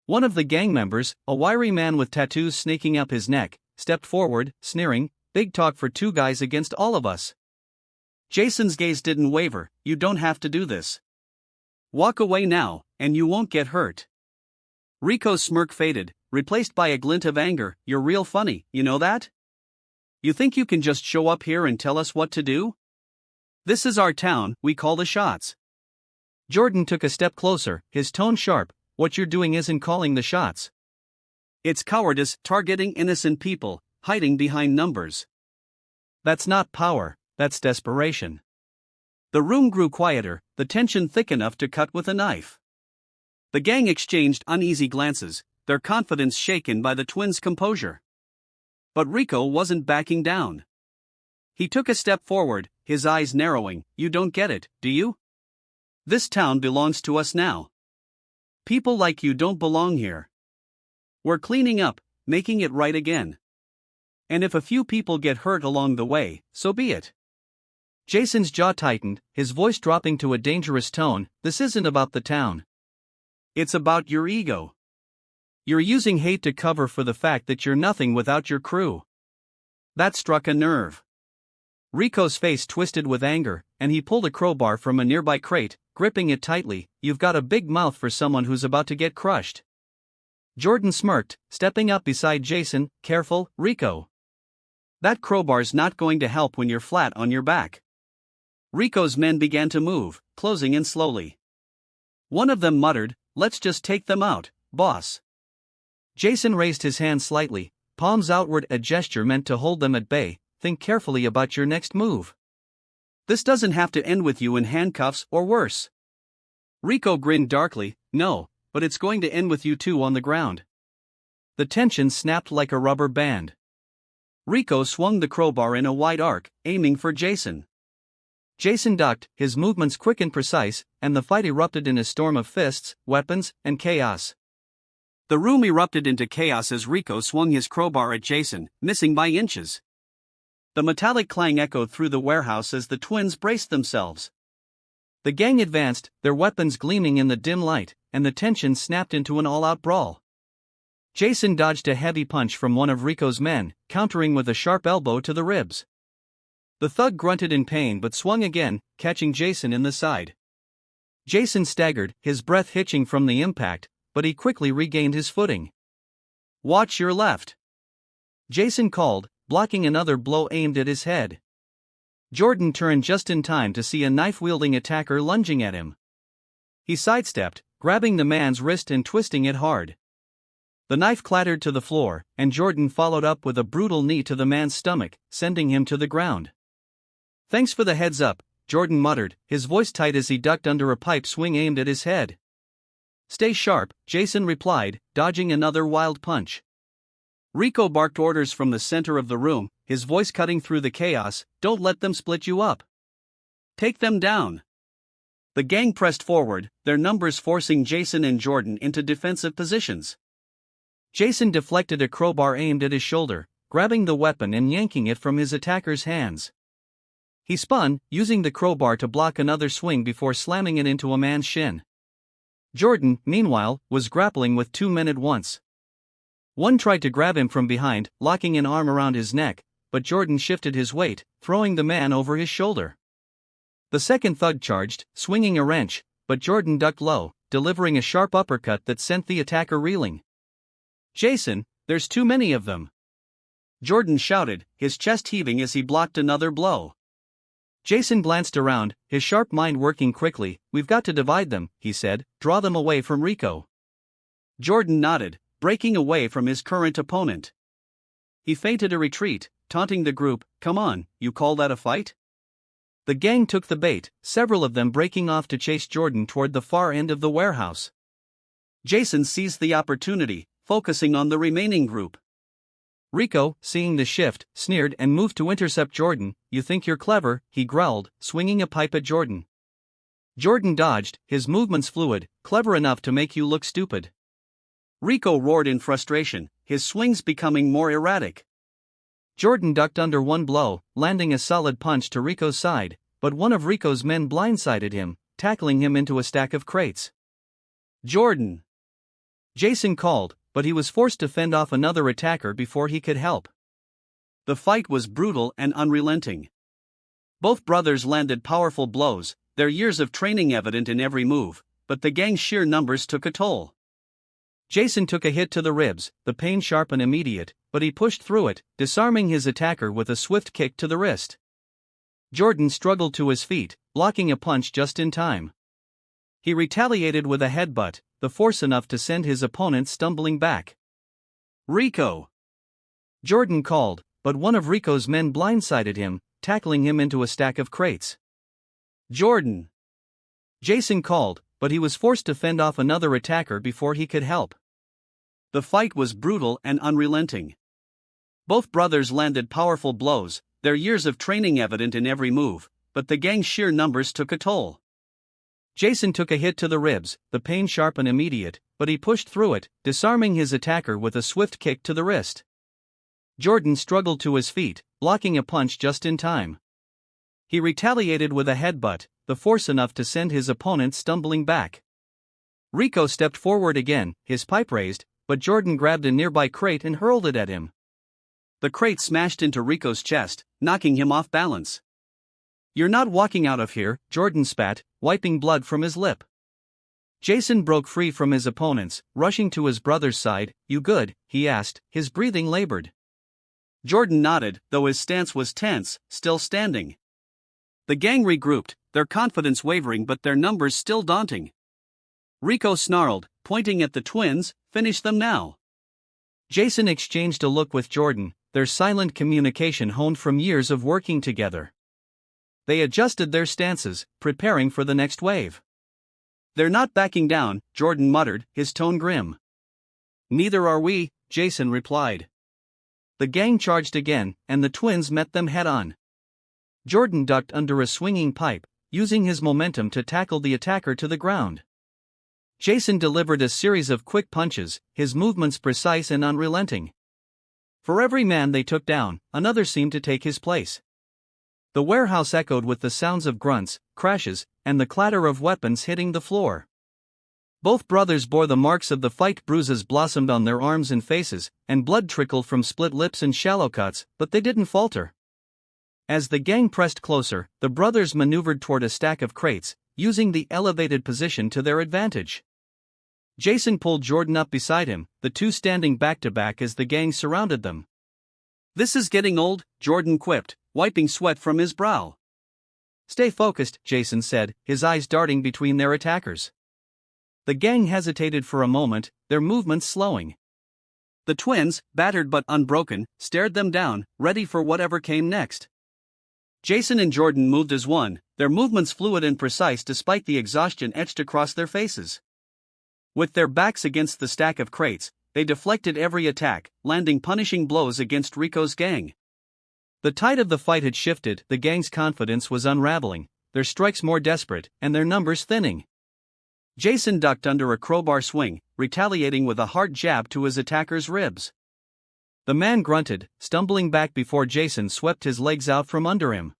One of the gang members, a wiry man with tattoos snaking up his neck, stepped forward, sneering, big talk for two guys against all of us. Jason's gaze didn't waver. You don't have to do this. Walk away now, and you won't get hurt. Rico's smirk faded, replaced by a glint of anger. You're real funny, you know that? You think you can just show up here and tell us what to do? This is our town, we call the shots. Jordan took a step closer, his tone sharp. What you're doing isn't calling the shots. It's cowardice, targeting innocent people, hiding behind numbers. That's not power, that's desperation. The room grew quieter, the tension thick enough to cut with a knife. The gang exchanged uneasy glances, their confidence shaken by the twins' composure. But Rico wasn't backing down. He took a step forward, his eyes narrowing. You don't get it, do you? This town belongs to us now. People like you don't belong here. We're cleaning up, making it right again. And if a few people get hurt along the way, so be it. Jason's jaw tightened, his voice dropping to a dangerous tone. This isn't about the town. It's about your ego. You're using hate to cover for the fact that you're nothing without your crew. That struck a nerve. Rico's face twisted with anger, and he pulled a crowbar from a nearby crate, gripping it tightly. You've got a big mouth for someone who's about to get crushed. Jordan smirked, stepping up beside Jason. Careful, Rico. That crowbar's not going to help when you're flat on your back. Rico's men began to move, closing in slowly. One of them muttered, let's just take them out, boss. Jason raised his hand slightly, palms outward, a gesture meant to hold them at bay. Think carefully about your next move. This doesn't have to end with you in handcuffs or worse. Rico grinned darkly. No, but it's going to end with you two on the ground. The tension snapped like a rubber band. Rico swung the crowbar in a wide arc, aiming for Jason. Jason ducked, his movements quick and precise, and the fight erupted in a storm of fists, weapons, and chaos. The room erupted into chaos as Rico swung his crowbar at Jason, missing by inches. The metallic clang echoed through the warehouse as the twins braced themselves. The gang advanced, their weapons gleaming in the dim light, and the tension snapped into an all-out brawl. Jason dodged a heavy punch from one of Rico's men, countering with a sharp elbow to the ribs. The thug grunted in pain but swung again, catching Jason in the side. Jason staggered, his breath hitching from the impact, but he quickly regained his footing. Watch your left. Jason called, blocking another blow aimed at his head. Jordan turned just in time to see a knife-wielding attacker lunging at him. He sidestepped, grabbing the man's wrist and twisting it hard. The knife clattered to the floor, and Jordan followed up with a brutal knee to the man's stomach, sending him to the ground. Thanks for the heads up, Jordan muttered, his voice tight as he ducked under a pipe swing aimed at his head. Stay sharp, Jason replied, dodging another wild punch. Rico barked orders from the center of the room, his voice cutting through the chaos. Don't let them split you up. Take them down. The gang pressed forward, their numbers forcing Jason and Jordan into defensive positions. Jason deflected a crowbar aimed at his shoulder, grabbing the weapon and yanking it from his attacker's hands. He spun, using the crowbar to block another swing before slamming it into a man's shin. Jordan, meanwhile, was grappling with two men at once. One tried to grab him from behind, locking an arm around his neck, but Jordan shifted his weight, throwing the man over his shoulder. The second thug charged, swinging a wrench, but Jordan ducked low, delivering a sharp uppercut that sent the attacker reeling. Jason, there's too many of them. Jordan shouted, his chest heaving as he blocked another blow. Jason glanced around, his sharp mind working quickly. We've got to divide them, he said, draw them away from Rico. Jordan nodded, breaking away from his current opponent. He feinted a retreat, taunting the group, come on, you call that a fight? The gang took the bait, several of them breaking off to chase Jordan toward the far end of the warehouse. Jason seized the opportunity, focusing on the remaining group. Rico, seeing the shift, sneered and moved to intercept Jordan. You think you're clever, he growled, swinging a pipe at Jordan. Jordan dodged, his movements fluid, clever enough to make you look stupid. Rico roared in frustration, his swings becoming more erratic. Jordan ducked under one blow, landing a solid punch to Rico's side, but one of Rico's men blindsided him, tackling him into a stack of crates. Jordan! Jason called, but he was forced to fend off another attacker before he could help. The fight was brutal and unrelenting. Both brothers landed powerful blows, their years of training evident in every move, but the gang's sheer numbers took a toll. Jason took a hit to the ribs, the pain sharp and immediate, but he pushed through it, disarming his attacker with a swift kick to the wrist. Jordan struggled to his feet, blocking a punch just in time. He retaliated with a headbutt, the force enough to send his opponent stumbling back. Rico! Jordan called, but one of Rico's men blindsided him, tackling him into a stack of crates. Jordan! Jason called, but he was forced to fend off another attacker before he could help. The fight was brutal and unrelenting. Both brothers landed powerful blows, their years of training evident in every move, but the gang's sheer numbers took a toll. Jason took a hit to the ribs, the pain sharp and immediate, but he pushed through it, disarming his attacker with a swift kick to the wrist. Jordan struggled to his feet, blocking a punch just in time. He retaliated with a headbutt, the force enough to send his opponent stumbling back. Rico stepped forward again, his pipe raised, but Jordan grabbed a nearby crate and hurled it at him. The crate smashed into Rico's chest, knocking him off balance. You're not walking out of here, Jordan spat, wiping blood from his lip. Jason broke free from his opponents, rushing to his brother's side. You good? He asked, his breathing labored. Jordan nodded, though his stance was tense, still standing. The gang regrouped, their confidence wavering but their numbers still daunting. Rico snarled, pointing at the twins, finish them now. Jason exchanged a look with Jordan, their silent communication honed from years of working together. They adjusted their stances, preparing for the next wave. They're not backing down, Jordan muttered, his tone grim. Neither are we, Jason replied. The gang charged again, and the twins met them head-on. Jordan ducked under a swinging pipe, using his momentum to tackle the attacker to the ground. Jason delivered a series of quick punches, his movements precise and unrelenting. For every man they took down, another seemed to take his place. The warehouse echoed with the sounds of grunts, crashes, and the clatter of weapons hitting the floor. Both brothers bore the marks of the fight. Bruises blossomed on their arms and faces, and blood trickled from split lips and shallow cuts, but they didn't falter. As the gang pressed closer, the brothers maneuvered toward a stack of crates, using the elevated position to their advantage. Jason pulled Jordan up beside him, the two standing back to back as the gang surrounded them. This is getting old, Jordan quipped, wiping sweat from his brow. Stay focused, Jason said, his eyes darting between their attackers. The gang hesitated for a moment, their movements slowing. The twins, battered but unbroken, stared them down, ready for whatever came next. Jason and Jordan moved as one, their movements fluid and precise despite the exhaustion etched across their faces. With their backs against the stack of crates, they deflected every attack, landing punishing blows against Rico's gang. The tide of the fight had shifted, the gang's confidence was unraveling, their strikes more desperate, and their numbers thinning. Jason ducked under a crowbar swing, retaliating with a hard jab to his attacker's ribs. The man grunted, stumbling back before Jason swept his legs out from under him.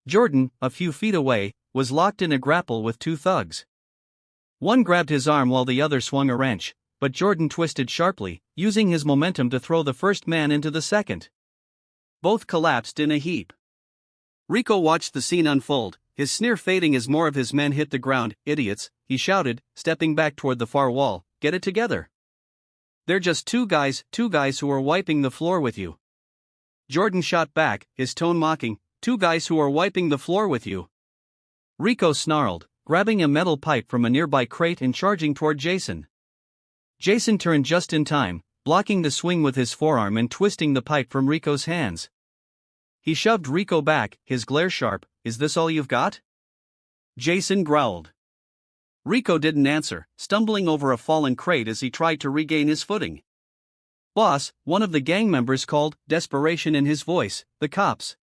Jordan, a few feet away, was locked in a grapple with two thugs. One grabbed his arm while the other swung a wrench, but Jordan twisted sharply, using his momentum to throw the first man into the second. Both collapsed in a heap. Rico watched the scene unfold, his sneer fading as more of his men hit the ground. Idiots, he shouted, stepping back toward the far wall, get it together. They're just two guys who are wiping the floor with you. Jordan shot back, his tone mocking, 2 guys who are wiping the floor with you. Rico snarled, grabbing a metal pipe from a nearby crate and charging toward Jason. Jason turned just in time, blocking the swing with his forearm and twisting the pipe from Rico's hands. He shoved Rico back, his glare sharp. Is this all you've got? Jason growled. Rico didn't answer, stumbling over a fallen crate as he tried to regain his footing. Boss, one of the gang members called, desperation in his voice, the cops.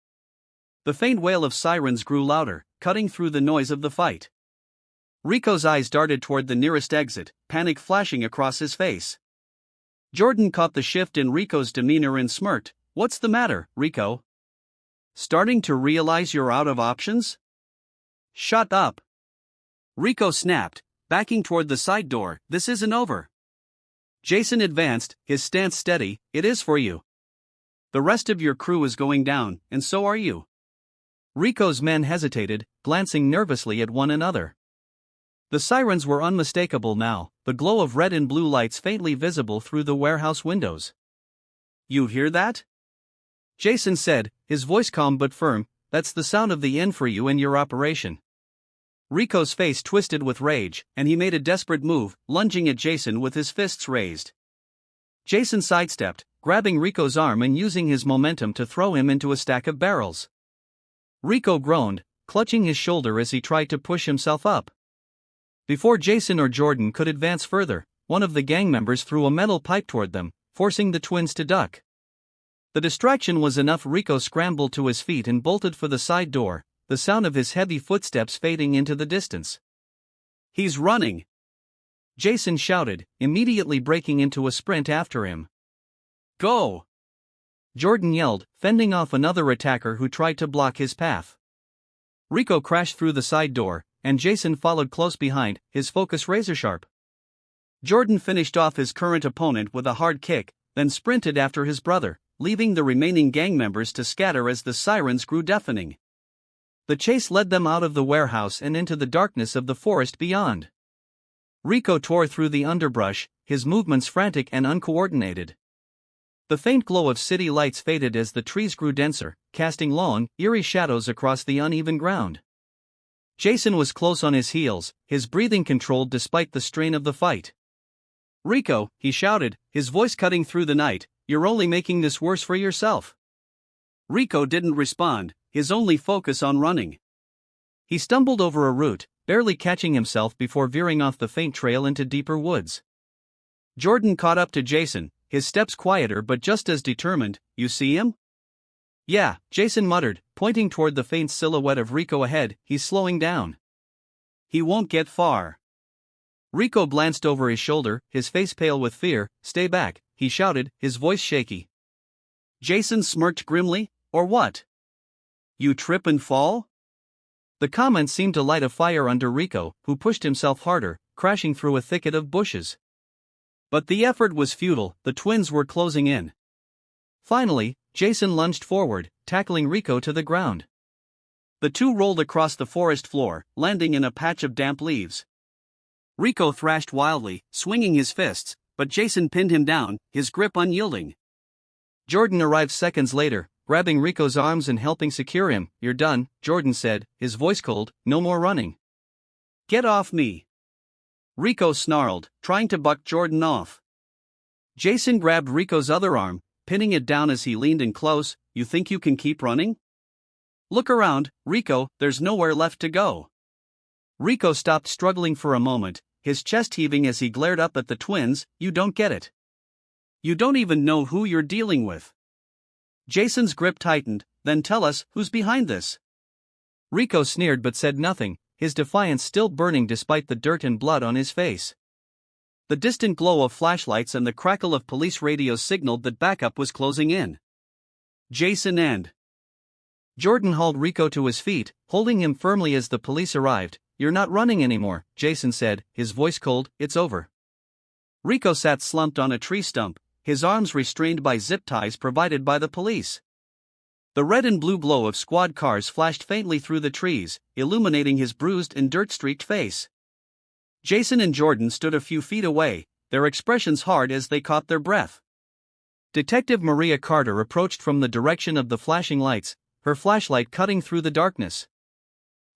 The faint wail of sirens grew louder, cutting through the noise of the fight. Rico's eyes darted toward the nearest exit, panic flashing across his face. Jordan caught the shift in Rico's demeanor and smirked. What's the matter, Rico? Starting to realize you're out of options? Shut up. Rico snapped, backing toward the side door. This isn't over. Jason advanced, his stance steady. It is for you. The rest of your crew is going down, and so are you. Rico's men hesitated, glancing nervously at one another. The sirens were unmistakable now, the glow of red and blue lights faintly visible through the warehouse windows. You hear that? Jason said, his voice calm but firm. That's the sound of the end for you and your operation. Rico's face twisted with rage, and he made a desperate move, lunging at Jason with his fists raised. Jason sidestepped, grabbing Rico's arm and using his momentum to throw him into a stack of barrels. Rico groaned, clutching his shoulder as he tried to push himself up. Before Jason or Jordan could advance further, one of the gang members threw a metal pipe toward them, forcing the twins to duck. The distraction was enough. Rico scrambled to his feet and bolted for the side door, the sound of his heavy footsteps fading into the distance. He's running! Jason shouted, immediately breaking into a sprint after him. Go! Jordan yelled, fending off another attacker who tried to block his path. Rico crashed through the side door, and Jason followed close behind, his focus razor-sharp. Jordan finished off his current opponent with a hard kick, then sprinted after his brother, leaving the remaining gang members to scatter as the sirens grew deafening. The chase led them out of the warehouse and into the darkness of the forest beyond. Rico tore through the underbrush, his movements frantic and uncoordinated. The faint glow of city lights faded as the trees grew denser, casting long, eerie shadows across the uneven ground. Jason was close on his heels, his breathing controlled despite the strain of the fight. Rico, he shouted, his voice cutting through the night, you're only making this worse for yourself. Rico didn't respond, his only focus on running. He stumbled over a root, barely catching himself before veering off the faint trail into deeper woods. Jordan caught up to Jason, his steps quieter but just as determined. You see him? Yeah, Jason muttered, pointing toward the faint silhouette of Rico ahead. He's slowing down. He won't get far. Rico glanced over his shoulder, his face pale with fear. Stay back, he shouted, his voice shaky. Jason smirked grimly. Or what? You trip and fall? The comment seemed to light a fire under Rico, who pushed himself harder, crashing through a thicket of bushes. But the effort was futile, the twins were closing in. Finally, Jason lunged forward, tackling Rico to the ground. The two rolled across the forest floor, landing in a patch of damp leaves. Rico thrashed wildly, swinging his fists, but Jason pinned him down, his grip unyielding. Jordan arrived seconds later, grabbing Rico's arms and helping secure him. You're done, Jordan said, his voice cold. No more running. Get off me! Rico snarled, trying to buck Jordan off. Jason grabbed Rico's other arm, pinning it down as he leaned in close. You think you can keep running? Look around, Rico, there's nowhere left to go. Rico stopped, struggling for a moment, his chest heaving as he glared up at the twins. You don't get it. You don't even know who you're dealing with. Jason's grip tightened. Then tell us, who's behind this? Rico sneered but said nothing, his defiance still burning despite the dirt and blood on his face. The distant glow of flashlights and the crackle of police radios signaled that backup was closing in. Jason and Jordan hauled Rico to his feet, holding him firmly as the police arrived. You're not running anymore, Jason said, his voice cold. It's over. Rico sat slumped on a tree stump, his arms restrained by zip ties provided by the police. The red and blue glow of squad cars flashed faintly through the trees, illuminating his bruised and dirt-streaked face. Jason and Jordan stood a few feet away, their expressions hard as they caught their breath. Detective Maria Carter approached from the direction of the flashing lights, her flashlight cutting through the darkness.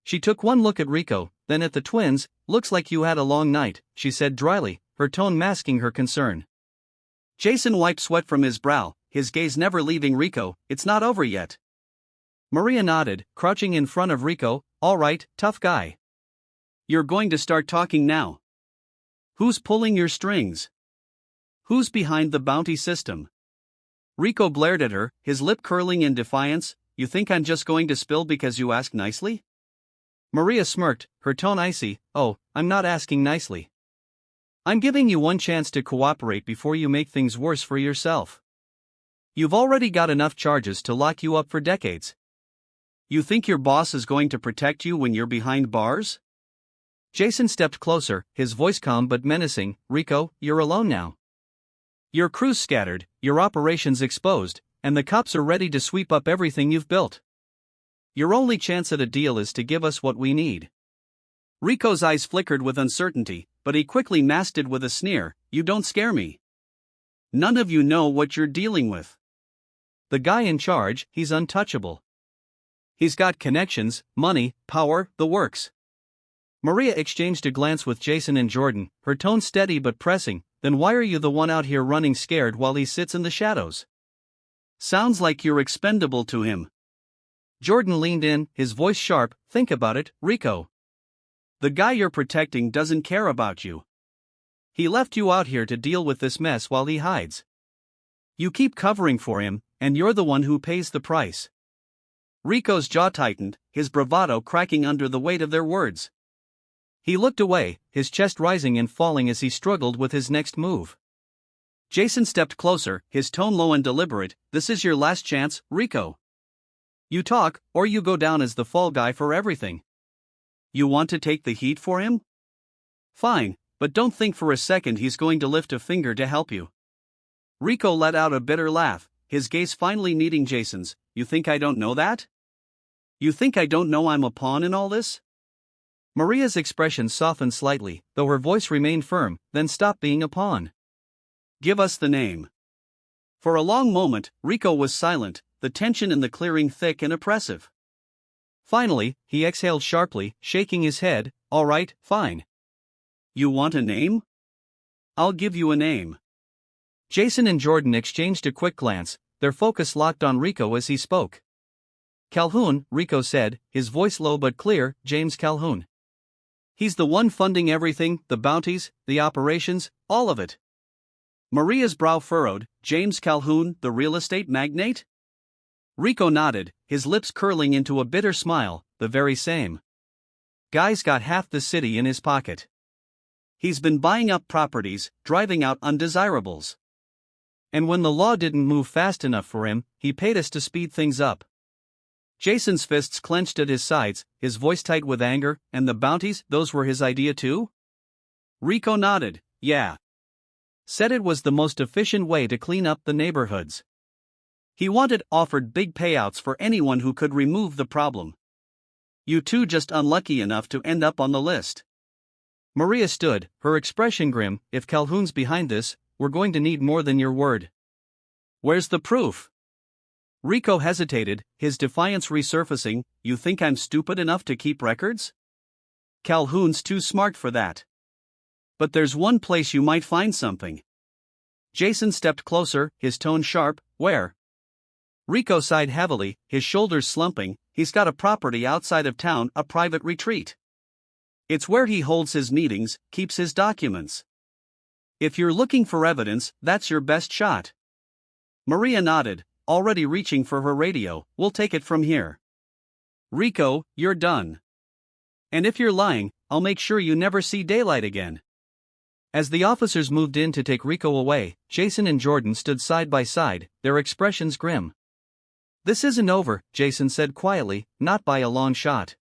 She took one look at Rico, then at the twins. "Looks like you had a long night," she said dryly, her tone masking her concern. Jason wiped sweat from his brow, his gaze never leaving Rico. "It's not over yet." Maria nodded, crouching in front of Rico. "All right, tough guy. You're going to start talking now. Who's pulling your strings? Who's behind the bounty system?" Rico glared at her, his lip curling in defiance. "You think I'm just going to spill because you ask nicely?" Maria smirked, her tone icy. "Oh, I'm not asking nicely. I'm giving you one chance to cooperate before you make things worse for yourself. You've already got enough charges to lock you up for decades. You think your boss is going to protect you when you're behind bars?" Jason stepped closer, his voice calm but menacing. "Rico, you're alone now. Your crew's scattered, your operations exposed, and the cops are ready to sweep up everything you've built. Your only chance at a deal is to give us what we need." Rico's eyes flickered with uncertainty, but he quickly masked it with a sneer. "You don't scare me. None of you know what you're dealing with. The guy in charge, he's untouchable. He's got connections, money, power, the works." Maria exchanged a glance with Jason and Jordan, her tone steady but pressing. "Then why are you the one out here running scared while he sits in the shadows? Sounds like you're expendable to him." Jordan leaned in, his voice sharp. "Think about it, Rico. The guy you're protecting doesn't care about you. He left you out here to deal with this mess while he hides. You keep covering for him, and you're the one who pays the price." Rico's jaw tightened, his bravado cracking under the weight of their words. He looked away, his chest rising and falling as he struggled with his next move. Jason stepped closer, his tone low and deliberate. "This is your last chance, Rico. You talk, or you go down as the fall guy for everything. You want to take the heat for him? Fine, but don't think for a second he's going to lift a finger to help you." Rico let out a bitter laugh, his gaze finally meeting Jason's. "You think I don't know that? You think I don't know I'm a pawn in all this?" Maria's expression softened slightly, though her voice remained firm. "Then stop being a pawn. Give us the name." For a long moment, Rico was silent, the tension in the clearing thick and oppressive. Finally, he exhaled sharply, shaking his head. "All right, fine. You want a name? I'll give you a name." Jason and Jordan exchanged a quick glance, their focus locked on Rico as he spoke. "Calhoun," Rico said, his voice low but clear. "James Calhoun. He's the one funding everything, the bounties, the operations, all of it." Maria's brow furrowed. "James Calhoun, the real estate magnate?" Rico nodded, his lips curling into a bitter smile. "The very same. Guy's got half the city in his pocket. He's been buying up properties, driving out undesirables. And when the law didn't move fast enough for him, he paid us to speed things up." Jason's fists clenched at his sides, his voice tight with anger. "And the bounties, those were his idea too?" Rico nodded. "Yeah. Said it was the most efficient way to clean up the neighborhoods. He offered big payouts for anyone who could remove the problem. You two just unlucky enough to end up on the list." Maria stood, her expression grim. "If Calhoun's behind this, we're going to need more than your word." "Where's the proof?" Rico hesitated, his defiance resurfacing. "You think I'm stupid enough to keep records? Calhoun's too smart for that. But there's one place you might find something." Jason stepped closer, his tone sharp. "Where?" Rico sighed heavily, his shoulders slumping. "He's got a property outside of town, a private retreat. It's where he holds his meetings, keeps his documents. If you're looking for evidence, that's your best shot." Maria nodded, already reaching for her radio. "We'll take it from here." "Rico, you're done. And if you're lying, I'll make sure you never see daylight again." As the officers moved in to take Rico away, Jason and Jordan stood side by side, their expressions grim. "This isn't over," Jason said quietly, "not by a long shot."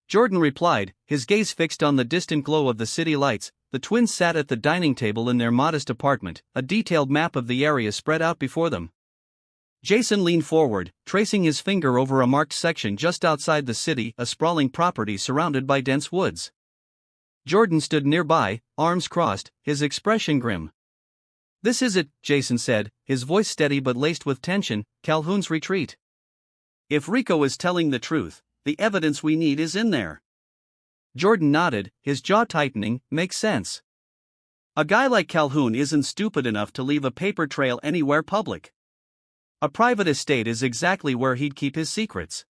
Jordan replied, his gaze fixed on the distant glow of the city lights. The twins sat at the dining table in their modest apartment, a detailed map of the area spread out before them. Jason leaned forward, tracing his finger over a marked section just outside the city, a sprawling property surrounded by dense woods. Jordan stood nearby, arms crossed, his expression grim. "This is it," Jason said, his voice steady but laced with tension, "Calhoun's retreat." If Rico is telling the truth, the evidence we need is in there. Jordan nodded, his jaw tightening. "Makes sense. A guy like Calhoun isn't stupid enough to leave a paper trail anywhere public. A private estate is exactly where he'd keep his secrets."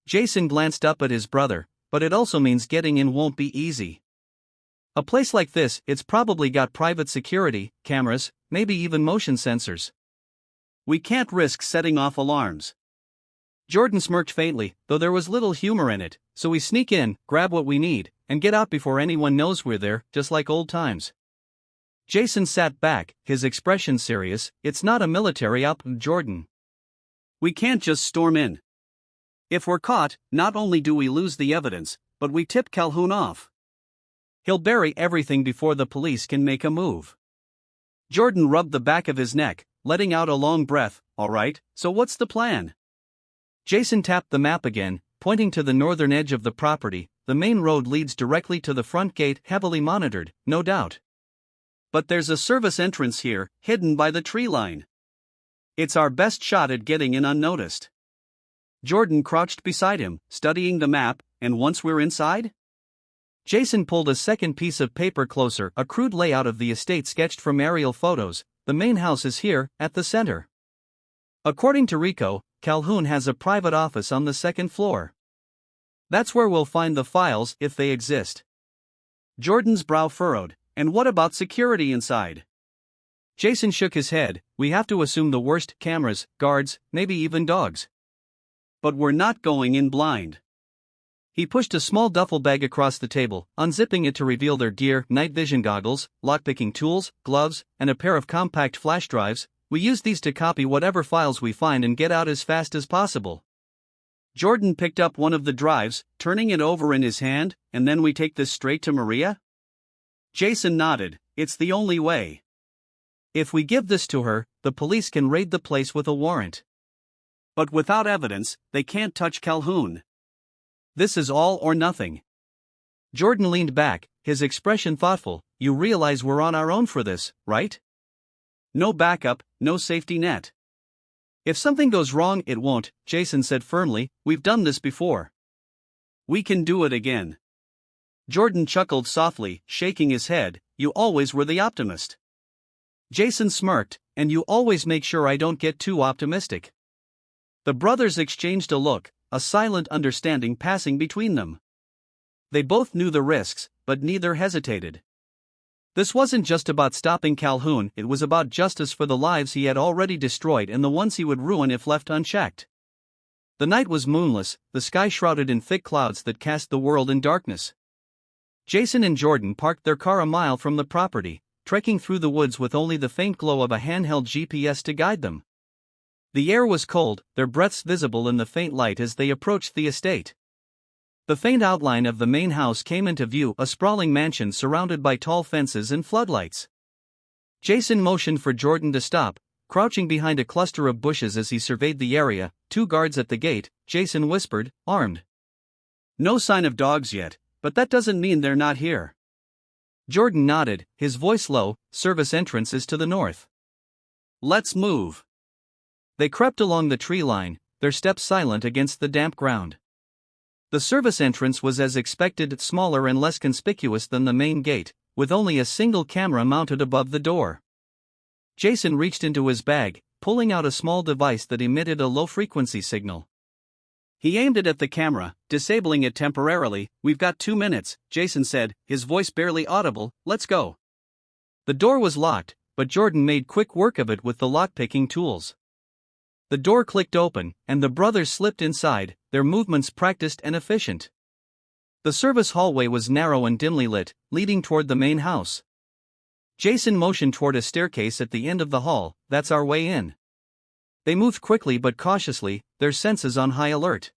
Jason glanced up at his brother, "But it also means getting in won't be easy. A place like this, it's probably got private security, cameras, maybe even motion sensors. We can't risk setting off alarms." Jordan smirked faintly, though there was little humor in it. "So we sneak in, grab what we need, and get out before anyone knows we're there, just like old times." Jason sat back, his expression serious. "It's not a military op, Jordan. We can't just storm in. If we're caught, not only do we lose the evidence, but we tip Calhoun off. He'll bury everything before the police can make a move." Jordan rubbed the back of his neck, letting out a long breath. "All right, so what's the plan?" Jason tapped the map again, pointing to the northern edge of the property. "The main road leads directly to the front gate, heavily monitored, no doubt. But there's a service entrance here, hidden by the tree line. It's our best shot at getting in unnoticed." Jordan crouched beside him, studying the map. "And once we're inside?" Jason pulled a second piece of paper closer, a crude layout of the estate sketched from aerial photos. "The main house is here, at the center. According to Rico, Calhoun has a private office on the second floor. That's where we'll find the files, if they exist." Jordan's brow furrowed. "And what about security inside?" Jason shook his head. "We have to assume the worst: cameras, guards, maybe even dogs." "But we're not going in blind." He pushed a small duffel bag across the table, unzipping it to reveal their gear: night vision goggles, lockpicking tools, gloves, and a pair of compact flash drives. "We use these to copy whatever files we find and get out as fast as possible." Jordan picked up one of the drives, turning it over in his hand. "And then we take this straight to Maria?" Jason nodded. "It's the only way. If we give this to her, the police can raid the place with a warrant. But without evidence, they can't touch Calhoun. This is all or nothing." Jordan leaned back, his expression thoughtful. "You realize we're on our own for this, right? No backup, no safety net." "If something goes wrong, it won't," Jason said firmly. "We've done this before. We can do it again." Jordan chuckled softly, shaking his head. "You always were the optimist." Jason smirked. "And you always make sure I don't get too optimistic." The brothers exchanged a look, a silent understanding passing between them. They both knew the risks, but neither hesitated. This wasn't just about stopping Calhoun, it was about justice for the lives he had already destroyed and the ones he would ruin if left unchecked. The night was moonless, the sky shrouded in thick clouds that cast the world in darkness. Jason and Jordan parked their car a mile from the property, trekking through the woods with only the faint glow of a handheld GPS to guide them. The air was cold, their breaths visible in the faint light as they approached the estate. The faint outline of the main house came into view, a sprawling mansion surrounded by tall fences and floodlights. Jason motioned for Jordan to stop, crouching behind a cluster of bushes as he surveyed the area. "Two guards at the gate," Jason whispered, "armed. No sign of dogs yet, but that doesn't mean they're not here." Jordan nodded, his voice low. "Service entrance is to the north. Let's move." They crept along the tree line, their steps silent against the damp ground. The service entrance was as expected, smaller and less conspicuous than the main gate, with only a single camera mounted above the door. Jason reached into his bag, pulling out a small device that emitted a low-frequency signal. He aimed it at the camera, disabling it temporarily. "We've got 2 minutes," Jason said, his voice barely audible. "Let's go." The door was locked, but Jordan made quick work of it with the lock-picking tools. The door clicked open, and the brothers slipped inside, their movements practiced and efficient. The service hallway was narrow and dimly lit, leading toward the main house. Jason motioned toward a staircase at the end of the hall. "That's our way in." They moved quickly but cautiously, their senses on high alert.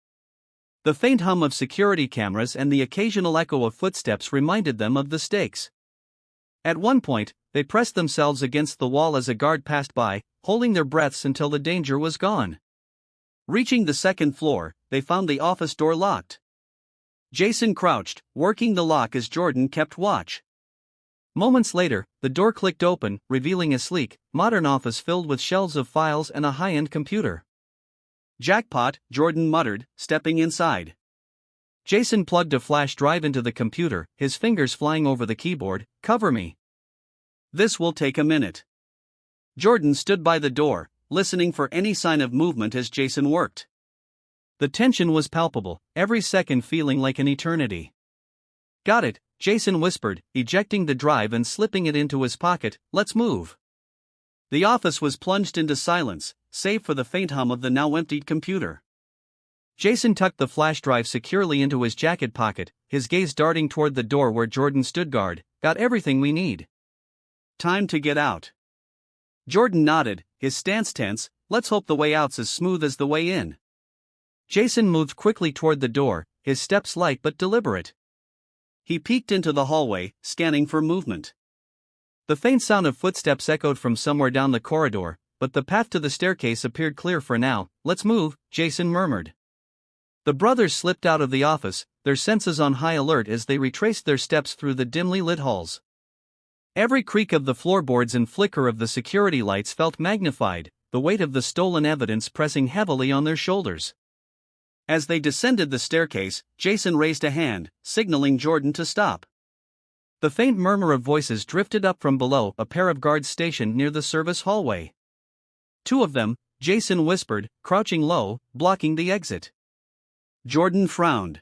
The faint hum of security cameras and the occasional echo of footsteps reminded them of the stakes. At one point, they pressed themselves against the wall as a guard passed by, holding their breaths until the danger was gone. Reaching the second floor, they found the office door locked. Jason crouched, working the lock as Jordan kept watch. Moments later, the door clicked open, revealing a sleek, modern office filled with shelves of files and a high-end computer. "Jackpot," Jordan muttered, stepping inside. Jason plugged a flash drive into the computer, his fingers flying over the keyboard. "Cover me." "This will take a minute." Jordan stood by the door, listening for any sign of movement as Jason worked. The tension was palpable, every second feeling like an eternity. "Got it," Jason whispered, ejecting the drive and slipping it into his pocket. "Let's move." The office was plunged into silence, save for the faint hum of the now emptied computer. Jason tucked the flash drive securely into his jacket pocket, his gaze darting toward the door where Jordan stood guard. "Got everything we need. Time to get out." Jordan nodded, his stance tense. "Let's hope the way out's as smooth as the way in." Jason moved quickly toward the door, his steps light but deliberate. He peeked into the hallway, scanning for movement. The faint sound of footsteps echoed from somewhere down the corridor, but the path to the staircase appeared clear for now. "Let's move," Jason murmured. The brothers slipped out of the office, their senses on high alert as they retraced their steps through the dimly lit halls. Every creak of the floorboards and flicker of the security lights felt magnified, the weight of the stolen evidence pressing heavily on their shoulders. As they descended the staircase, Jason raised a hand, signaling Jordan to stop. The faint murmur of voices drifted up from below, a pair of guards stationed near the service hallway. "Two of them," Jason whispered, crouching low, blocking the exit. Jordan frowned.